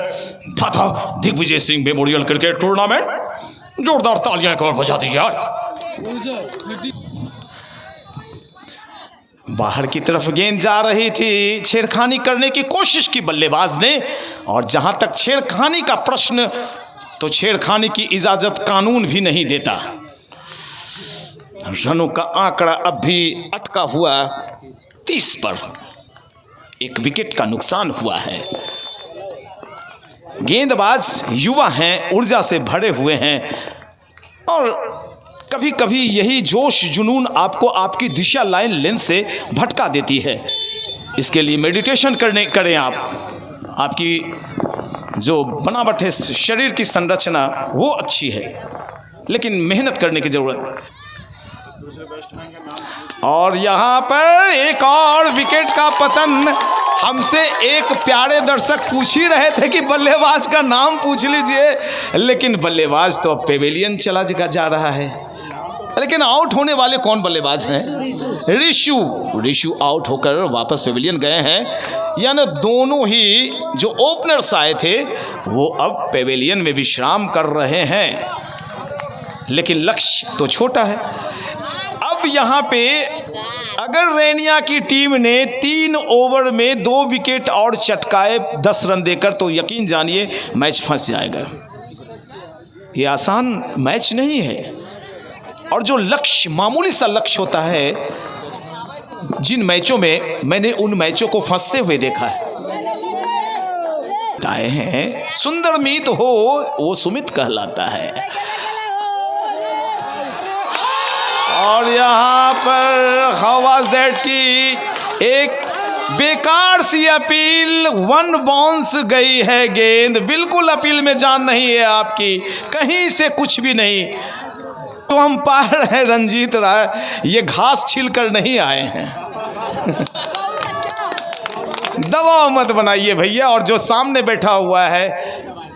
Dada Digvijay Singh memorial cricket tournament. जोरदार तालियां एक और बजा दी यार। बाहर की तरफ गेंद जा रही थी, छेड़खानी करने की कोशिश की बल्लेबाज ने, और जहां तक छेड़खानी का प्रश्न, तो छेड़खानी की इजाजत कानून भी नहीं देता। रनों का आंकड़ा अब भी अटका हुआ 30 पर। एक विकेट का नुकसान हुआ है। गेंदबाज युवा हैं, ऊर्जा से भरे हुए हैं, और कभी कभी यही जोश जुनून आपको आपकी दिशा लाइन लेंथ से भटका देती है। इसके लिए मेडिटेशन करें आप। आपकी जो बनावट है, शरीर की संरचना वो अच्छी है, लेकिन मेहनत करने की जरूरत। और यहाँ पर एक और विकेट का पतन। हमसे एक प्यारे दर्शक पूछ ही रहे थे कि बल्लेबाज का नाम पूछ लीजिए, लेकिन बल्लेबाज तो अब पेवेलियन चला जा रहा है। लेकिन आउट होने वाले कौन बल्लेबाज हैं? ऋषु आउट होकर वापस पेवेलियन गए हैं। यानी दोनों ही जो ओपनर्स आए थे वो अब पेवेलियन में विश्राम कर रहे हैं, लेकिन लक्ष्य तो छोटा है। अब यहाँ पे अगर रैनिया की टीम ने 3 ओवर में 2 विकेट और चटकाए 10 रन देकर, तो यकीन जानिए मैच फंस जाएगा। ये आसान मैच नहीं है। और जो लक्ष्य, मामूली सा लक्ष्य होता है, जिन मैचों में मैंने उन मैचों को फंसते हुए देखा है। आए हैं सुंदर मीत हो वो सुमित कहलाता है। और यहाँ पर हाउ वाज दैट की एक बेकार सी अपील, 1 बाउंस गई है गेंद। बिल्कुल अपील में जान नहीं है आपकी, कहीं से कुछ भी नहीं। तो हम पार हैं रंजीत राय, ये घास छील कर नहीं आए हैं। दबाव मत बनाइए भैया। और जो सामने बैठा हुआ है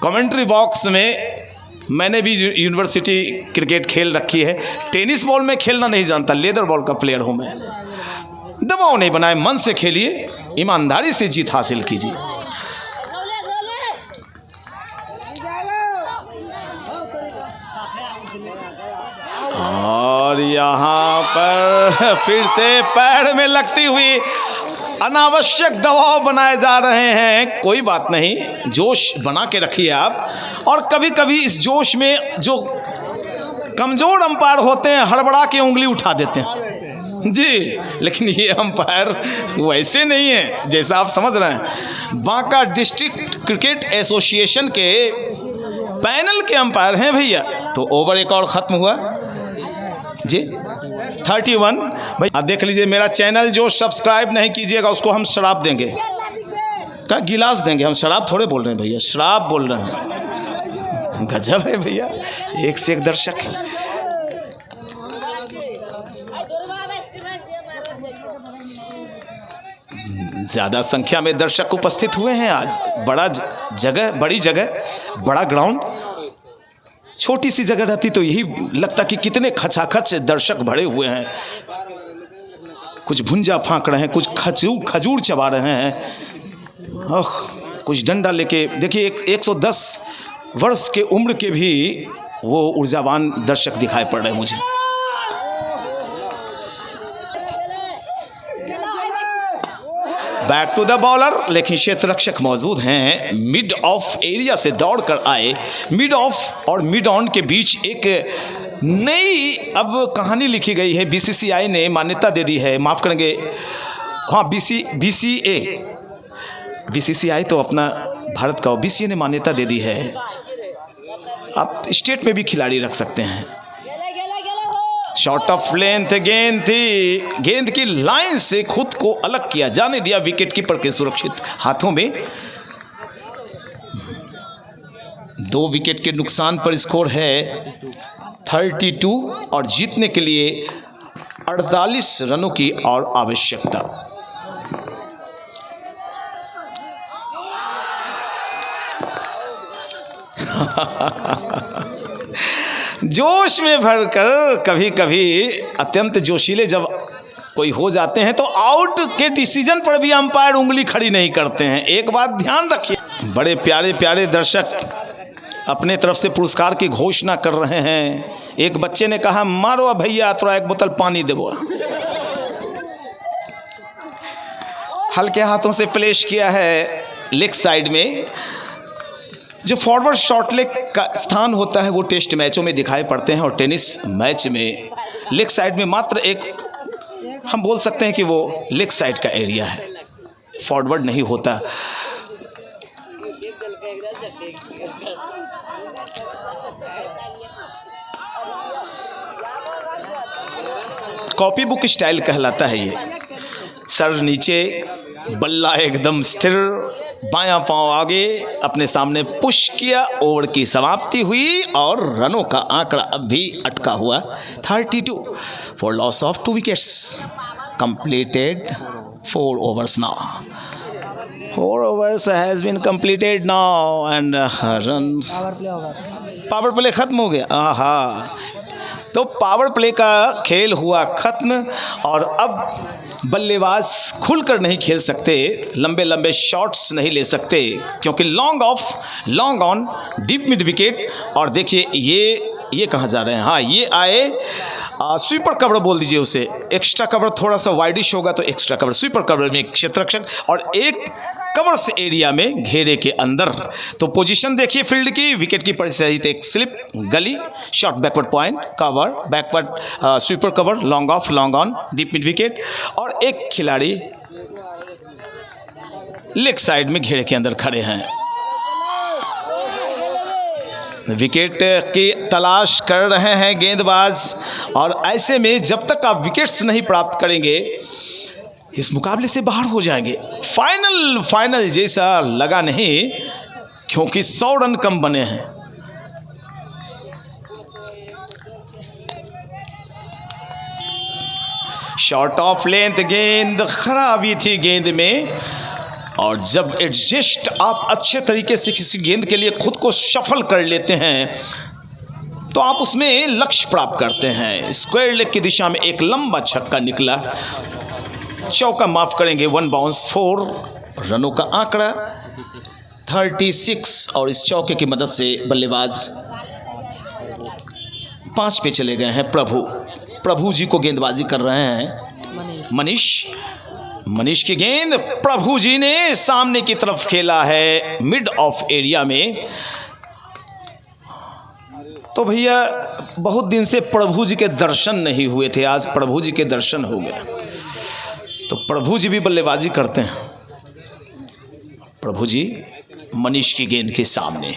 कमेंट्री बॉक्स में, मैंने भी यूनिवर्सिटी क्रिकेट खेल रखी है, टेनिस बॉल में खेलना नहीं जानता, लेदर बॉल का प्लेयर हूँ मैं। दबाव नहीं बनाए, मन से खेलिए, ईमानदारी से जीत हासिल कीजिए। और यहाँ पर फिर से पैर में लगती हुई अनावश्यक दबाव बनाए जा रहे हैं। कोई बात नहीं, जोश बना के रखिए आप। और कभी कभी इस जोश में जो कमज़ोर अंपायर होते हैं हड़बड़ा के उंगली उठा देते हैं जी, लेकिन ये अंपायर वैसे नहीं है जैसा आप समझ रहे हैं। बांका डिस्ट्रिक्ट क्रिकेट एसोसिएशन के पैनल के अंपायर हैं भैया। तो ओवर एक और ख़त्म हुआ जी, 31। भाई आप देख लीजिए, मेरा चैनल जो सब्सक्राइब नहीं कीजिएगा उसको हम शराब देंगे, क्या गिलास देंगे। हम शराब थोड़े बोल रहे हैं भैया, शराब बोल रहे हैं। गजब है भैया, एक से एक दर्शक है। ज़्यादा संख्या में दर्शक उपस्थित हुए हैं आज। बड़ा जगह, बड़ी जगह, बड़ा ग्राउंड। छोटी सी जगह रहती तो यही लगता कि कितने खचाखच दर्शक भरे हुए हैं। कुछ भुंजा फाँक रहे हैं, कुछ खजूर चबा रहे हैं, कुछ डंडा लेके। देखिए 110 वर्ष के उम्र के भी वो ऊर्जावान दर्शक दिखाई पड़ रहे हैं मुझे। बैक टू द बॉलर, लेकिन क्षेत्र रक्षक मौजूद हैं। मिड ऑफ एरिया से दौड़ कर आए। मिड ऑफ और मिड ऑन के बीच एक नई अब कहानी लिखी गई है। बीसीसीआई ने मान्यता दे दी है, माफ़ करेंगे, हाँ बीसीसीआई तो अपना भारत का, बीसीए ने मान्यता दे दी है। आप स्टेट में भी खिलाड़ी रख सकते हैं। शॉर्ट ऑफ लेंथ गेंद थी, गेंद की लाइन से खुद को अलग किया, जाने दिया विकेट कीपर के सुरक्षित हाथों में। 2 विकेट के नुकसान पर स्कोर है 32 और जीतने के लिए 48 रनों की और आवश्यकता। जोश में भरकर कभी कभी अत्यंत जोशीले जब कोई हो जाते हैं तो आउट के डिसीजन पर भी अंपायर उंगली खड़ी नहीं करते हैं। एक बात ध्यान रखिए, बड़े प्यारे प्यारे दर्शक अपने तरफ से पुरस्कार की घोषणा कर रहे हैं। एक बच्चे ने कहा, मारो भैया थोड़ा, एक बोतल पानी देवो। हल्के हाथों से प्लेस किया है लेग साइड में। जो फॉरवर्ड शॉर्ट लेग का स्थान होता है वो टेस्ट मैचों में दिखाई पड़ते हैं, और टेनिस मैच में लेग साइड में मात्र एक, हम बोल सकते हैं कि वो लेग साइड का एरिया है, फॉरवर्ड नहीं होता। कॉपी बुक स्टाइल कहलाता है ये। सर नीचे, बल्ला एकदम स्थिर, बायां पांव आगे, अपने सामने पुश किया। ओवर की समाप्ति हुई और रनों का आंकड़ा अब भी अटका हुआ 32 for loss of 2 wickets. Completed 4 overs now. 4 overs has been completed now and runs. Power play खत्म हो गया। आहा, तो पावर प्ले का खेल हुआ खत्म और अब बल्लेबाज खुलकर नहीं खेल सकते, लंबे लंबे शॉट्स नहीं ले सकते, क्योंकि long off, long on, deep mid wicket. और देखिए ये कहाँ जा रहे हैं, हाँ ये आए स्वीपर कवर बोल दीजिए उसे। एक्स्ट्रा कवर थोड़ा सा वाइडिश होगा तो एक्स्ट्रा कवर, स्वीपर कवर में एक क्षेत्ररक्षक और एक कवर्स एरिया में घेरे के अंदर। तो पोजीशन देखिए फील्ड की, विकेट की परिस्थिति, एक स्लिप, गली, short backward point, cover, backward sweeper cover, long off, long on, deep mid wicket, और एक खिलाड़ी लेग साइड में घेरे के अंदर खड़े हैं। विकेट की तलाश कर रहे हैं गेंदबाज, और ऐसे में जब तक आप विकेट्स नहीं प्राप्त करेंगे इस मुकाबले से बाहर हो जाएंगे। फाइनल जैसा लगा नहीं, क्योंकि 100 रन कम बने हैं। शॉर्ट ऑफ लेंथ गेंद, खराबी थी गेंद में, और जब एडजस्ट आप अच्छे तरीके से किसी गेंद के लिए खुद को शफल कर लेते हैं तो आप उसमें लक्ष्य प्राप्त करते हैं। स्क्वायर लेग की दिशा में एक लंबा छक्का निकला, चौका माफ करेंगे, 1 बाउंस, 4 रनों का आंकड़ा 36। और इस चौके की मदद से बल्लेबाज 5 पे चले गए हैं। प्रभु जी को गेंदबाजी कर रहे हैं मनीष की गेंद प्रभु जी ने सामने की तरफ खेला है, मिड ऑफ एरिया में। तो भैया बहुत दिन से प्रभु जी के दर्शन नहीं हुए थे, आज प्रभु जी के दर्शन हो गए। तो प्रभु जी भी बल्लेबाजी करते हैं। प्रभु जी मनीष की गेंद के सामने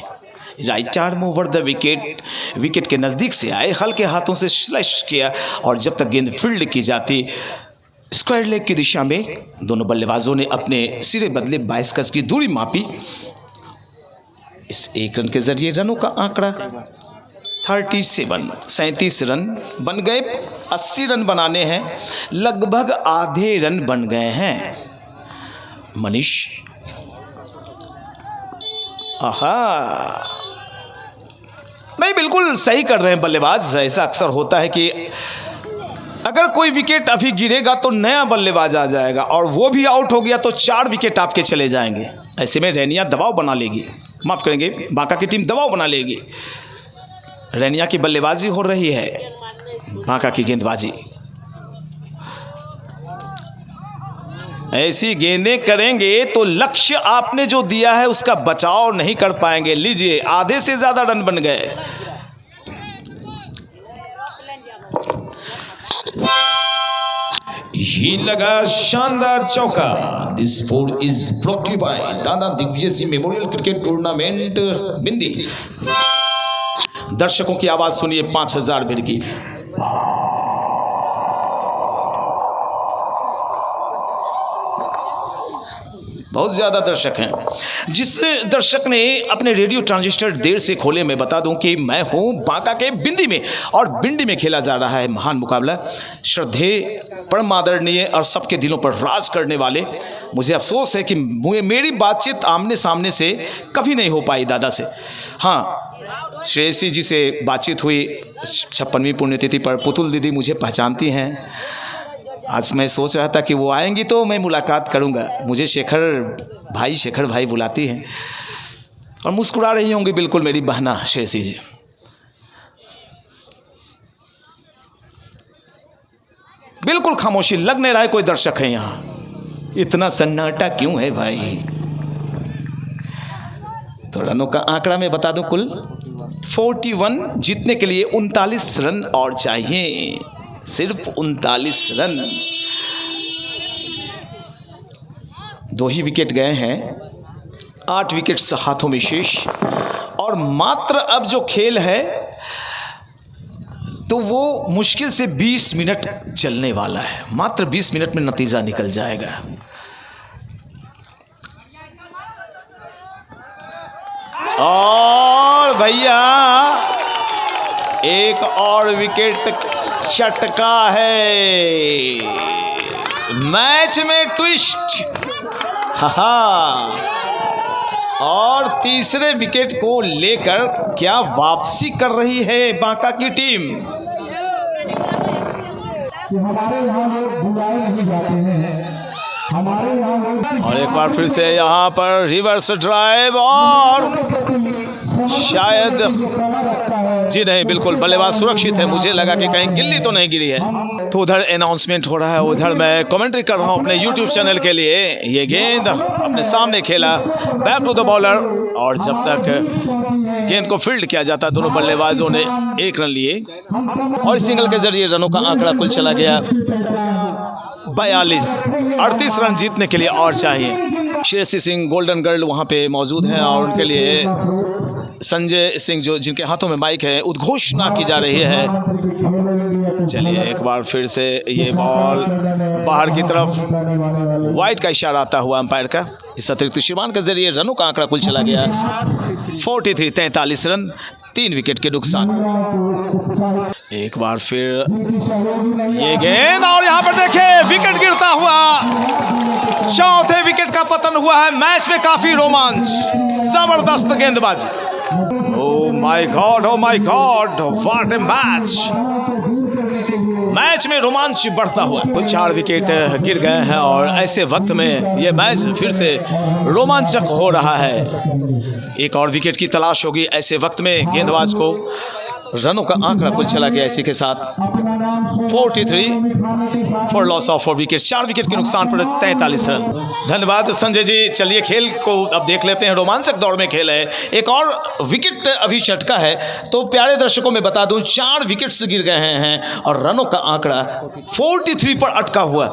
right arm over the wicket के नज़दीक से आए, हल्के हाथों से स्लैश किया और जब तक गेंद फील्ड की जाती स्क्वायर लेग की दिशा में दोनों बल्लेबाजों ने अपने सिरे बदले 22 गज की दूरी मापी। इस 1 रन के जरिए रनों का आंकड़ा 37 रन बन गए। 80 रन बनाने हैं, लगभग आधे रन बन गए हैं। मनीष नहीं, बिल्कुल सही कर रहे हैं बल्लेबाज। ऐसा अक्सर होता है कि अगर कोई विकेट अभी गिरेगा तो नया बल्लेबाज आ जाएगा और वो भी आउट हो गया तो 4 विकेट आपके चले जाएंगे। ऐसे में रैनिया दबाव बना लेगी, माफ करेंगे बांका की टीम दबाव बना लेगी। रैनिया की बल्लेबाजी हो रही है, बांका की गेंदबाजी। ऐसी गेंदें करेंगे तो लक्ष्य आपने जो दिया है उसका बचाव नहीं कर पाएंगे। लीजिए, आधे से ज्यादा रन बन गए। ये लगा शानदार चौका। This sport is brought you by Dada Digvijay Singh memorial cricket tournament बिंदी। दर्शकों की आवाज सुनिए 5000 भीड़ की। बहुत ज़्यादा दर्शक हैं। जिस दर्शक ने अपने रेडियो ट्रांजिस्टर देर से खोले, मैं बता दूं कि मैं हूं बांका के बिंदी में और बिंदी में खेला जा रहा है महान मुकाबला। श्रद्धेय, परम आदरणीय और सबके दिलों पर राज करने वाले, मुझे अफसोस है कि मेरी बातचीत आमने सामने से कभी नहीं हो पाई दादा से। हाँ, श्रेयसी जी से बातचीत हुई 56वीं पुण्यतिथि पर। पुतुल दीदी मुझे पहचानती हैं। आज मैं सोच रहा था कि वो आएंगी तो मैं मुलाकात करूंगा। मुझे शेखर भाई बुलाती हैं और मुस्कुरा रही होंगी बिल्कुल मेरी बहना श्रेयसी जी। बिल्कुल खामोशी, लग नहीं रहा है कोई दर्शक है यहाँ। इतना सन्नाटा क्यों है भाई? तो रनों का आंकड़ा मैं बता दूं, कुल 41। जीतने के लिए 39 रन और चाहिए, सिर्फ 39 रन। 2 ही विकेट गए हैं, 8 विकेट हाथों में शेष। और मात्र अब जो खेल है तो वो मुश्किल से 20 मिनट चलने वाला है। मात्र 20 मिनट में नतीजा निकल जाएगा। और भैया एक और विकेट चटका है। मैच में ट्विस्ट। और तीसरे विकेट को लेकर क्या वापसी कर रही है बांका की टीम। हमारे यहाँ लोग बुलाए नहीं जाते हैं, हमारे यहाँ। और एक बार फिर से यहाँ पर रिवर्स ड्राइव और शायद जी नहीं, बिल्कुल बल्लेबाज सुरक्षित है। मुझे लगा कि कहीं गिल्ली तो नहीं गिरी है। तो उधर अनाउंसमेंट हो रहा है, उधर मैं कमेंट्री कर रहा हूँ अपने YouTube चैनल के लिए। ये गेंद अपने सामने खेला, बैक टू द बॉलर। और जब तक गेंद को फील्ड किया जाता, दोनों बल्लेबाजों ने 1 रन लिए और सिंगल के जरिए रनों का आंकड़ा कुल चला गया 42। 38 रन जीतने के लिए और चाहिए। श्रेयसी सिंह गोल्डन गर्ल वहाँ पे मौजूद हैं और उनके लिए संजय सिंह जो जिनके हाथों में माइक है, उद्घोषणा की जा रही है। चलिए एक बार फिर से ये बॉल बाहर की तरफ, वाइड का इशारा आता हुआ अंपायर का। इस अतिरिक्त श्रीमान के जरिए रनों का आंकड़ा कुल चला गया 43। 43 रन, 3 विकेट के नुकसान। एक बार फिर ये गेंद और यहाँ पर देखें विकेट गिरता हुआ, चौथे विकेट का पतन हुआ है। मैच में काफी रोमांच, जबरदस्त गेंदबाजी। Oh my God, what A match. Match में रोमांच बढ़ता हुआ तो 4 विकेट गिर गए हैं और ऐसे वक्त में ये मैच फिर से रोमांचक हो रहा है। एक और विकेट की तलाश होगी ऐसे वक्त में। गेंदबाज को रनों का आंकड़ा कुल चला गया इसी के साथ 43 for loss of 4 wicket. 4 wicket के नुकसान पर 43 रन। धन्यवाद संजय जी। चलिए खेल को अब देख लेते हैं। रोमांचक दौर में खेल है। एक और विकेट अभी चटका है तो प्यारे दर्शकों में बता दूं 4 विकेट्स गिर गए हैं और रनों का आंकड़ा 43 पर अटका हुआ।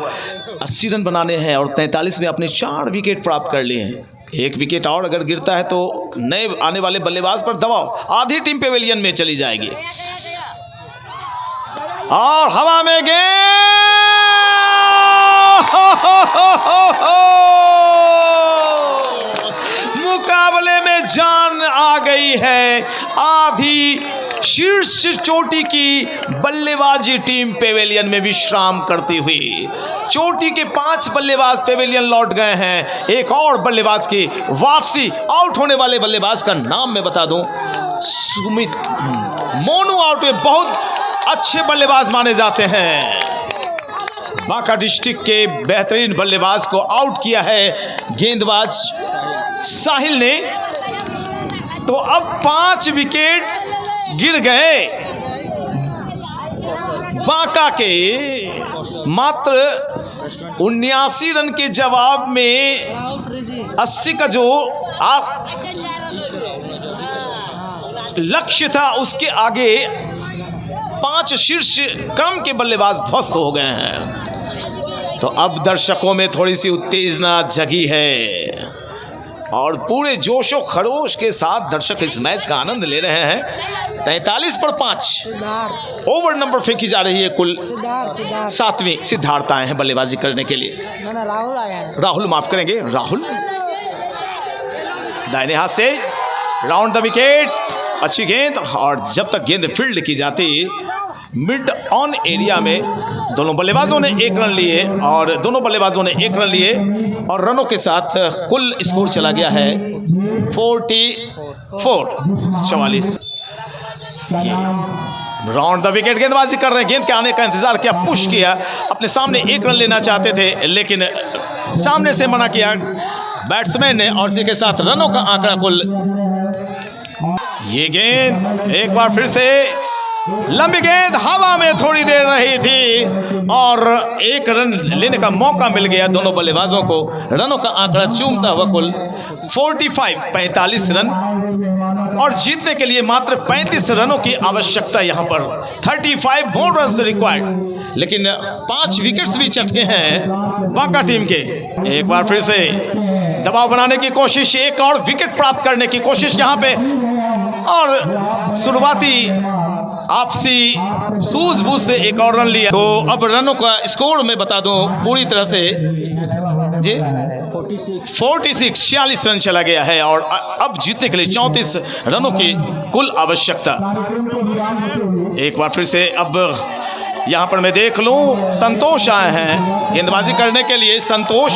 80 रन बनाने हैं और 43 में अपने 4 विकेट प्राप्त कर लिए हैं। एक विकेट और अगर गिरता है तो नए आने वाले बल्लेबाज पर दबाव, आधी टीम पेविलियन में चली जाएगी। और हवा में मुकाबले में जान आ गई है। आधी शीर्ष चोटी की बल्लेबाजी टीम पेविलियन में विश्राम करती हुई। चोटी के 5 बल्लेबाज पेविलियन लौट गए हैं। एक और बल्लेबाज की वापसी। आउट होने वाले बल्लेबाज का नाम मैं बता दूं, सुमित मोनू आउट हुए। बहुत अच्छे बल्लेबाज माने जाते हैं। बांका डिस्ट्रिक्ट के बेहतरीन बल्लेबाज को आउट किया है गेंदबाज साहिल ने। तो अब 5 विकेट गिर गए बांका के। मात्र 79 रन के जवाब में 80 का जो लक्ष्य था उसके आगे 5 शीर्ष क्रम के बल्लेबाज ध्वस्त हो गए हैं। तो अब दर्शकों में थोड़ी सी उत्तेजना जगी है और पूरे जोशो खरोश के साथ दर्शक इस मैच का आनंद ले रहे हैं। 43 पर 5 ओवर नंबर फेंकी जा रही है। कुल 7वीं सिद्धार्थ आए हैं बल्लेबाजी करने के लिए। राहुल आया है। राहुल माफ करेंगे, राहुल दाहिने हाथ से राउंड द विकेट। अच्छी गेंद और जब तक गेंद फील्ड की जाती मिड ऑन एरिया में दोनों बल्लेबाजों ने 1 रन लिए और दोनों बल्लेबाजों ने 1 रन लिए और रनों के साथ कुल स्कोर चला गया है 44। राउंड द विकेट गेंदबाजी कर रहे हैं। गेंद के आने का इंतजार किया, पुश किया, अपने सामने 1 रन लेना चाहते थे लेकिन सामने से मना किया बैट्समैन ने और इसी के साथ रनों का आंकड़ा कुल। ये गेंद एक बार फिर से लंबी गेंद हवा में थोड़ी देर रही थी और 1 रन लेने का मौका मिल गया दोनों बल्लेबाजों को। रनों का आंकड़ा चूमता हुआ कुल 45 रन और जीतने के लिए मात्र 35 रनों की आवश्यकता। यहां पर 35 मोर रन्स रिक्वायर्ड। लेकिन 5 विकेट्स भी चटके हैं बांका टीम के। एक बार फिर से दबाव बनाने की कोशिश, एक और विकेट प्राप्त करने की कोशिश यहां पे और शुरुआती आपसी सूझबूझ से 1 और रन लिया। तो अब रनों का स्कोर मैं बता दूं पूरी तरह से जी 46 रन चला गया है और अब जीतने के लिए 34 रनों की कुल आवश्यकता। एक बार फिर से अब यहाँ पर मैं देख लूं संतोष आए हैं गेंदबाजी करने के लिए। संतोष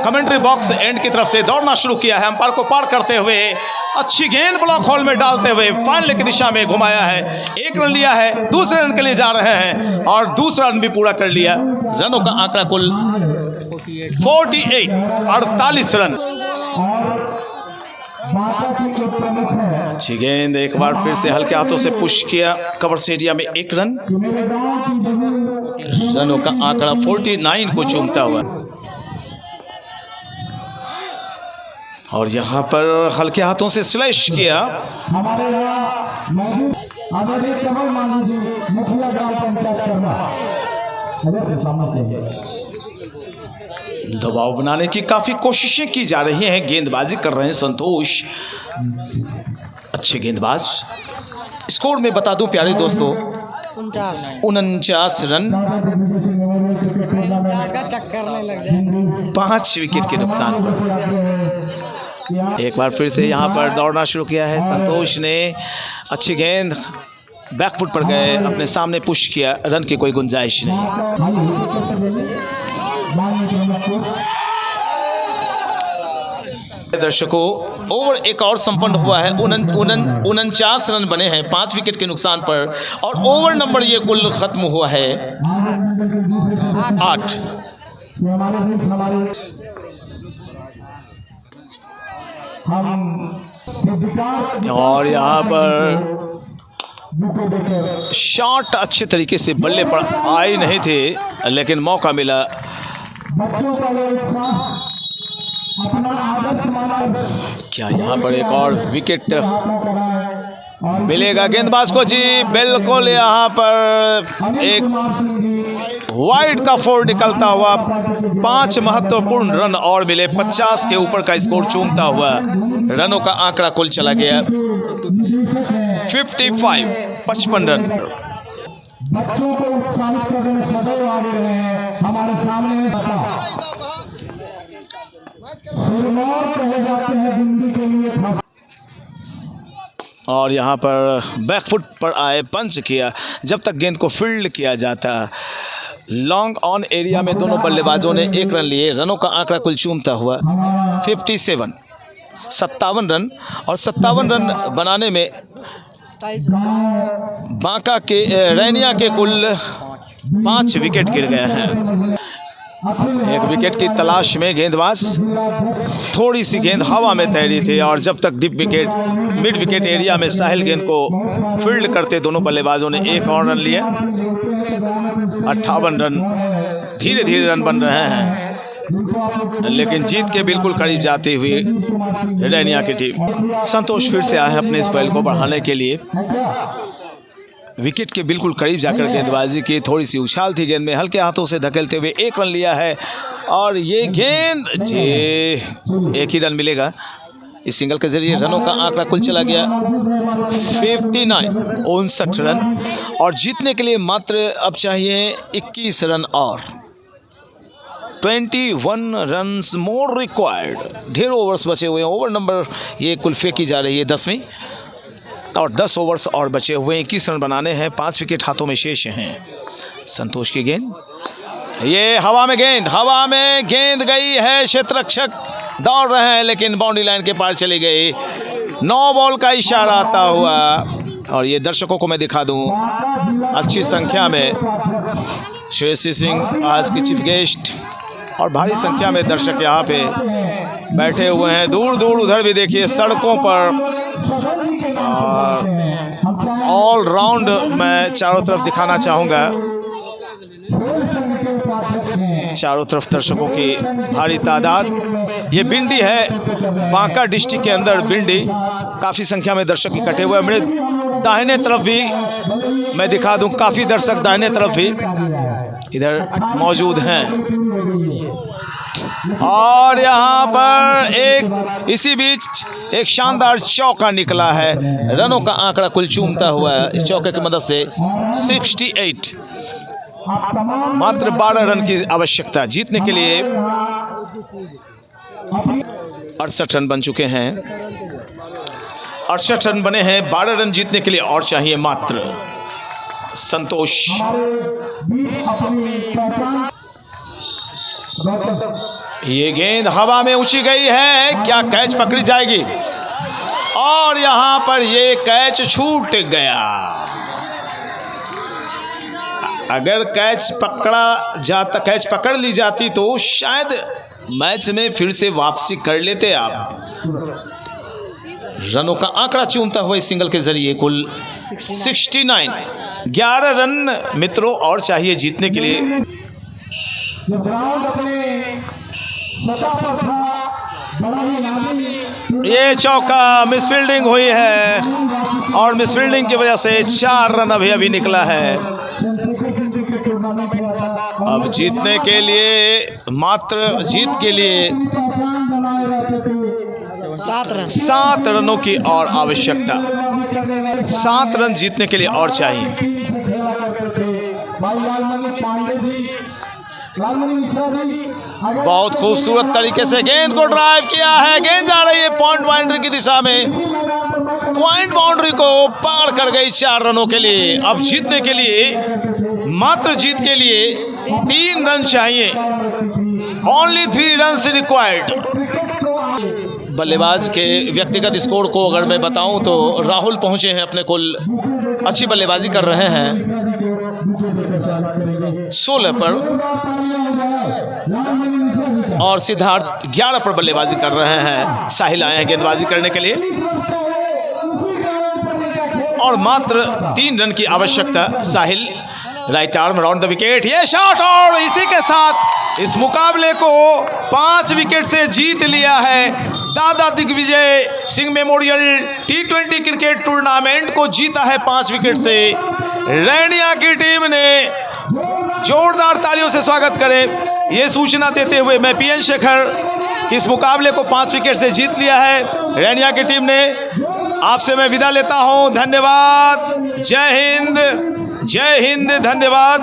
कमेंट्री बॉक्स एंड की तरफ से दौड़ना शुरू किया है। अंपायर को पार करते हुए अच्छी गेंद ब्लॉक होल में डालते हुए फाइनल की दिशा में घुमाया है। 1 रन लिया है, दूसरे रन के लिए जा रहे हैं और दूसरा रन भी पूरा कर लिया। रनों का आंकड़ा कुल 48 रन। अच्छी गेंद एक बार फिर से हल्के हाथों से पुश किया कवर से एरिया में 1 रन। रनों का आंकड़ा 49 को चूमता हुआ और यहां पर हल्के हाथों से स्लैश किया। हमारे मुखिया ग्राम पंचायत दबाव बनाने की काफी कोशिशें की जा रही हैं। गेंदबाजी कर रहे हैं संतोष, अच्छे गेंदबाज। स्कोर में बता दूं प्यारे दोस्तों 49 रन, चक्कर नहीं लग जाए। 5 विकेट के नुकसान पर। एक बार फिर से यहां पर दौड़ना शुरू किया है संतोष ने। अच्छी गेंद बैकफुट पर गए, अपने सामने पुश किया, रन की कोई गुंजाइश नहीं। दर्शकों, ओवर एक और संपन्न हुआ है। 49 रन बने हैं 5 विकेट के नुकसान पर, और ओवर नंबर ये कुल खत्म हुआ है 8। और यहाँ पर शॉट अच्छे तरीके से बल्ले पर आए नहीं थे, लेकिन मौका मिला। क्या यहाँ पर एक और विकेट मिलेगा गेंदबाज को? जी बिल्कुल, यहाँ पर एक वाइड का 4 निकलता हुआ 5 महत्वपूर्ण रन और मिले। 50 के ऊपर का स्कोर चूमता हुआ रनों का आंकड़ा कुल चला गया 55 रन। बच्चों को उत्साहित करने में सदैव आगे रहे हैं। हमारे सामने कहे जाते हैं जिंदगी के लिए। और यहाँ पर बैकफुट पर आए, पंच किया। जब तक गेंद को फील्ड किया जाता, लॉन्ग ऑन एरिया में दोनों बल्लेबाजों ने 1 रन लिए। रनों का आंकड़ा कुल चूमता हुआ 57 रन, और 57 रन बनाने में बांका के रैनिया के कुल 5 विकेट गिर गए हैं। एक विकेट की तलाश में गेंदबाज, थोड़ी सी गेंद हवा में तैरी थी, और जब तक मिड विकेट एरिया में साहिल गेंद को फील्ड करते दोनों बल्लेबाजों ने 1 और रन लिया। 58 रन, धीरे धीरे रन बन रहे हैं, लेकिन जीत के बिल्कुल करीब जाती हुई रैनिया की टीम। संतोष फिर से आए अपने इस बैल को बढ़ाने के लिए। विकेट के बिल्कुल करीब जाकर गेंदबाजी की, थोड़ी सी उछाल थी गेंद में, हल्के हाथों से धकेलते हुए 1 रन लिया है। और ये गेंद जी 1 ही रन मिलेगा इस सिंगल के जरिए। रनों का आंकड़ा कुल चला गया 59 रन, और जीतने के लिए मात्र अब चाहिए 21 रन और 21 रन्स मोर रिक्वायर्ड। ढेर ओवर्स बचे हुए हैं। ओवर नंबर ये कुल फेंकी जा रही है 10वीं, और 10 ओवर्स और बचे हुए 21 रन बनाने हैं। 5 विकेट हाथों में शेष हैं। संतोष की गेंद, ये हवा में गेंद गई है। क्षेत्ररक्षक दौड़ रहे हैं, लेकिन बाउंड्री लाइन के पार चली गई। 9 बॉल का इशारा आता हुआ, और ये दर्शकों को मैं दिखा दूं, अच्छी संख्या में श्रेयसी सिंह आज की चीफ गेस्ट, और भारी संख्या में दर्शक यहाँ पे बैठे हुए हैं। दूर दूर उधर भी देखिए सड़कों पर, और ऑल राउंड मैं चारों तरफ दिखाना चाहूँगा। चारों तरफ दर्शकों की भारी तादाद। ये बिंडी है, बांका डिस्ट्रिक्ट के अंदर बिंडी। काफ़ी संख्या में दर्शक इकट्ठे हुए। मेरे दाहिने तरफ भी मैं दिखा दूं, काफ़ी दर्शक दाहिने तरफ भी इधर मौजूद हैं। और यहाँ पर इसी बीच एक शानदार चौका निकला है। रनों का आंकड़ा कुल चूमता हुआ है इस चौके की मदद से 68। मात्र 12 रन की आवश्यकता जीतने के लिए। 68 रन बन चुके हैं। 68 रन बने हैं। 12 रन जीतने के लिए और चाहिए मात्र। संतोष, ये गेंद हवा में ऊंची गई है, क्या कैच पकड़ी जाएगी? और यहां पर ये कैच छूट गया। अगर कैच पकड़ ली जाती तो शायद मैच में फिर से वापसी कर लेते आप। रनों का आंकड़ा चूमता हुआ इस सिंगल के जरिए कुल 69। 11 रन मित्रों और चाहिए जीतने के लिए। ये चौका मिसफील्डिंग हुई है, और मिसफील्डिंग की वजह से 4 रन अभी निकला है। अब जीतने के लिए मात्र जीत के लिए 7 रनों की और आवश्यकता। 7 रन जीतने के लिए और चाहिए। बहुत खूबसूरत तरीके से गेंद को ड्राइव किया है। गेंद जा रही है पॉइंट बाउंड्री की दिशा में। पॉइंट बाउंड्री को पार कर गई 4 रनों के लिए। अब जीतने के लिए, मात्र जीत के लिए 3 रन चाहिए। Only 3 run required. बल्लेबाज के व्यक्तिगत स्कोर को अगर मैं बताऊं तो राहुल पहुंचे हैं अपने कुल, अच्छी बल्लेबाजी कर रहे हैं, 16 पर, और सिद्धार्थ 11 पर बल्लेबाजी कर रहे हैं। साहिल आए हैं गेंदबाजी करने के लिए और मात्र 3 रन की आवश्यकता। Sahil right arm round the wicket, ये शॉट, और इसी के साथ इस मुकाबले को 5 विकेट से जीत लिया है। Dada Digvijay Singh memorial T20 cricket tournament को जीता है 5 विकेट से। रैनिया की टीम ने जोरदार तालियों से स्वागत करें ये सूचना देते हुए मैं PN शेखर कि इस मुकाबले को 5 विकेट से जीत लिया है रैनिया की टीम ने। आपसे मैं विदा लेता हूं, धन्यवाद, जय हिंद, धन्यवाद।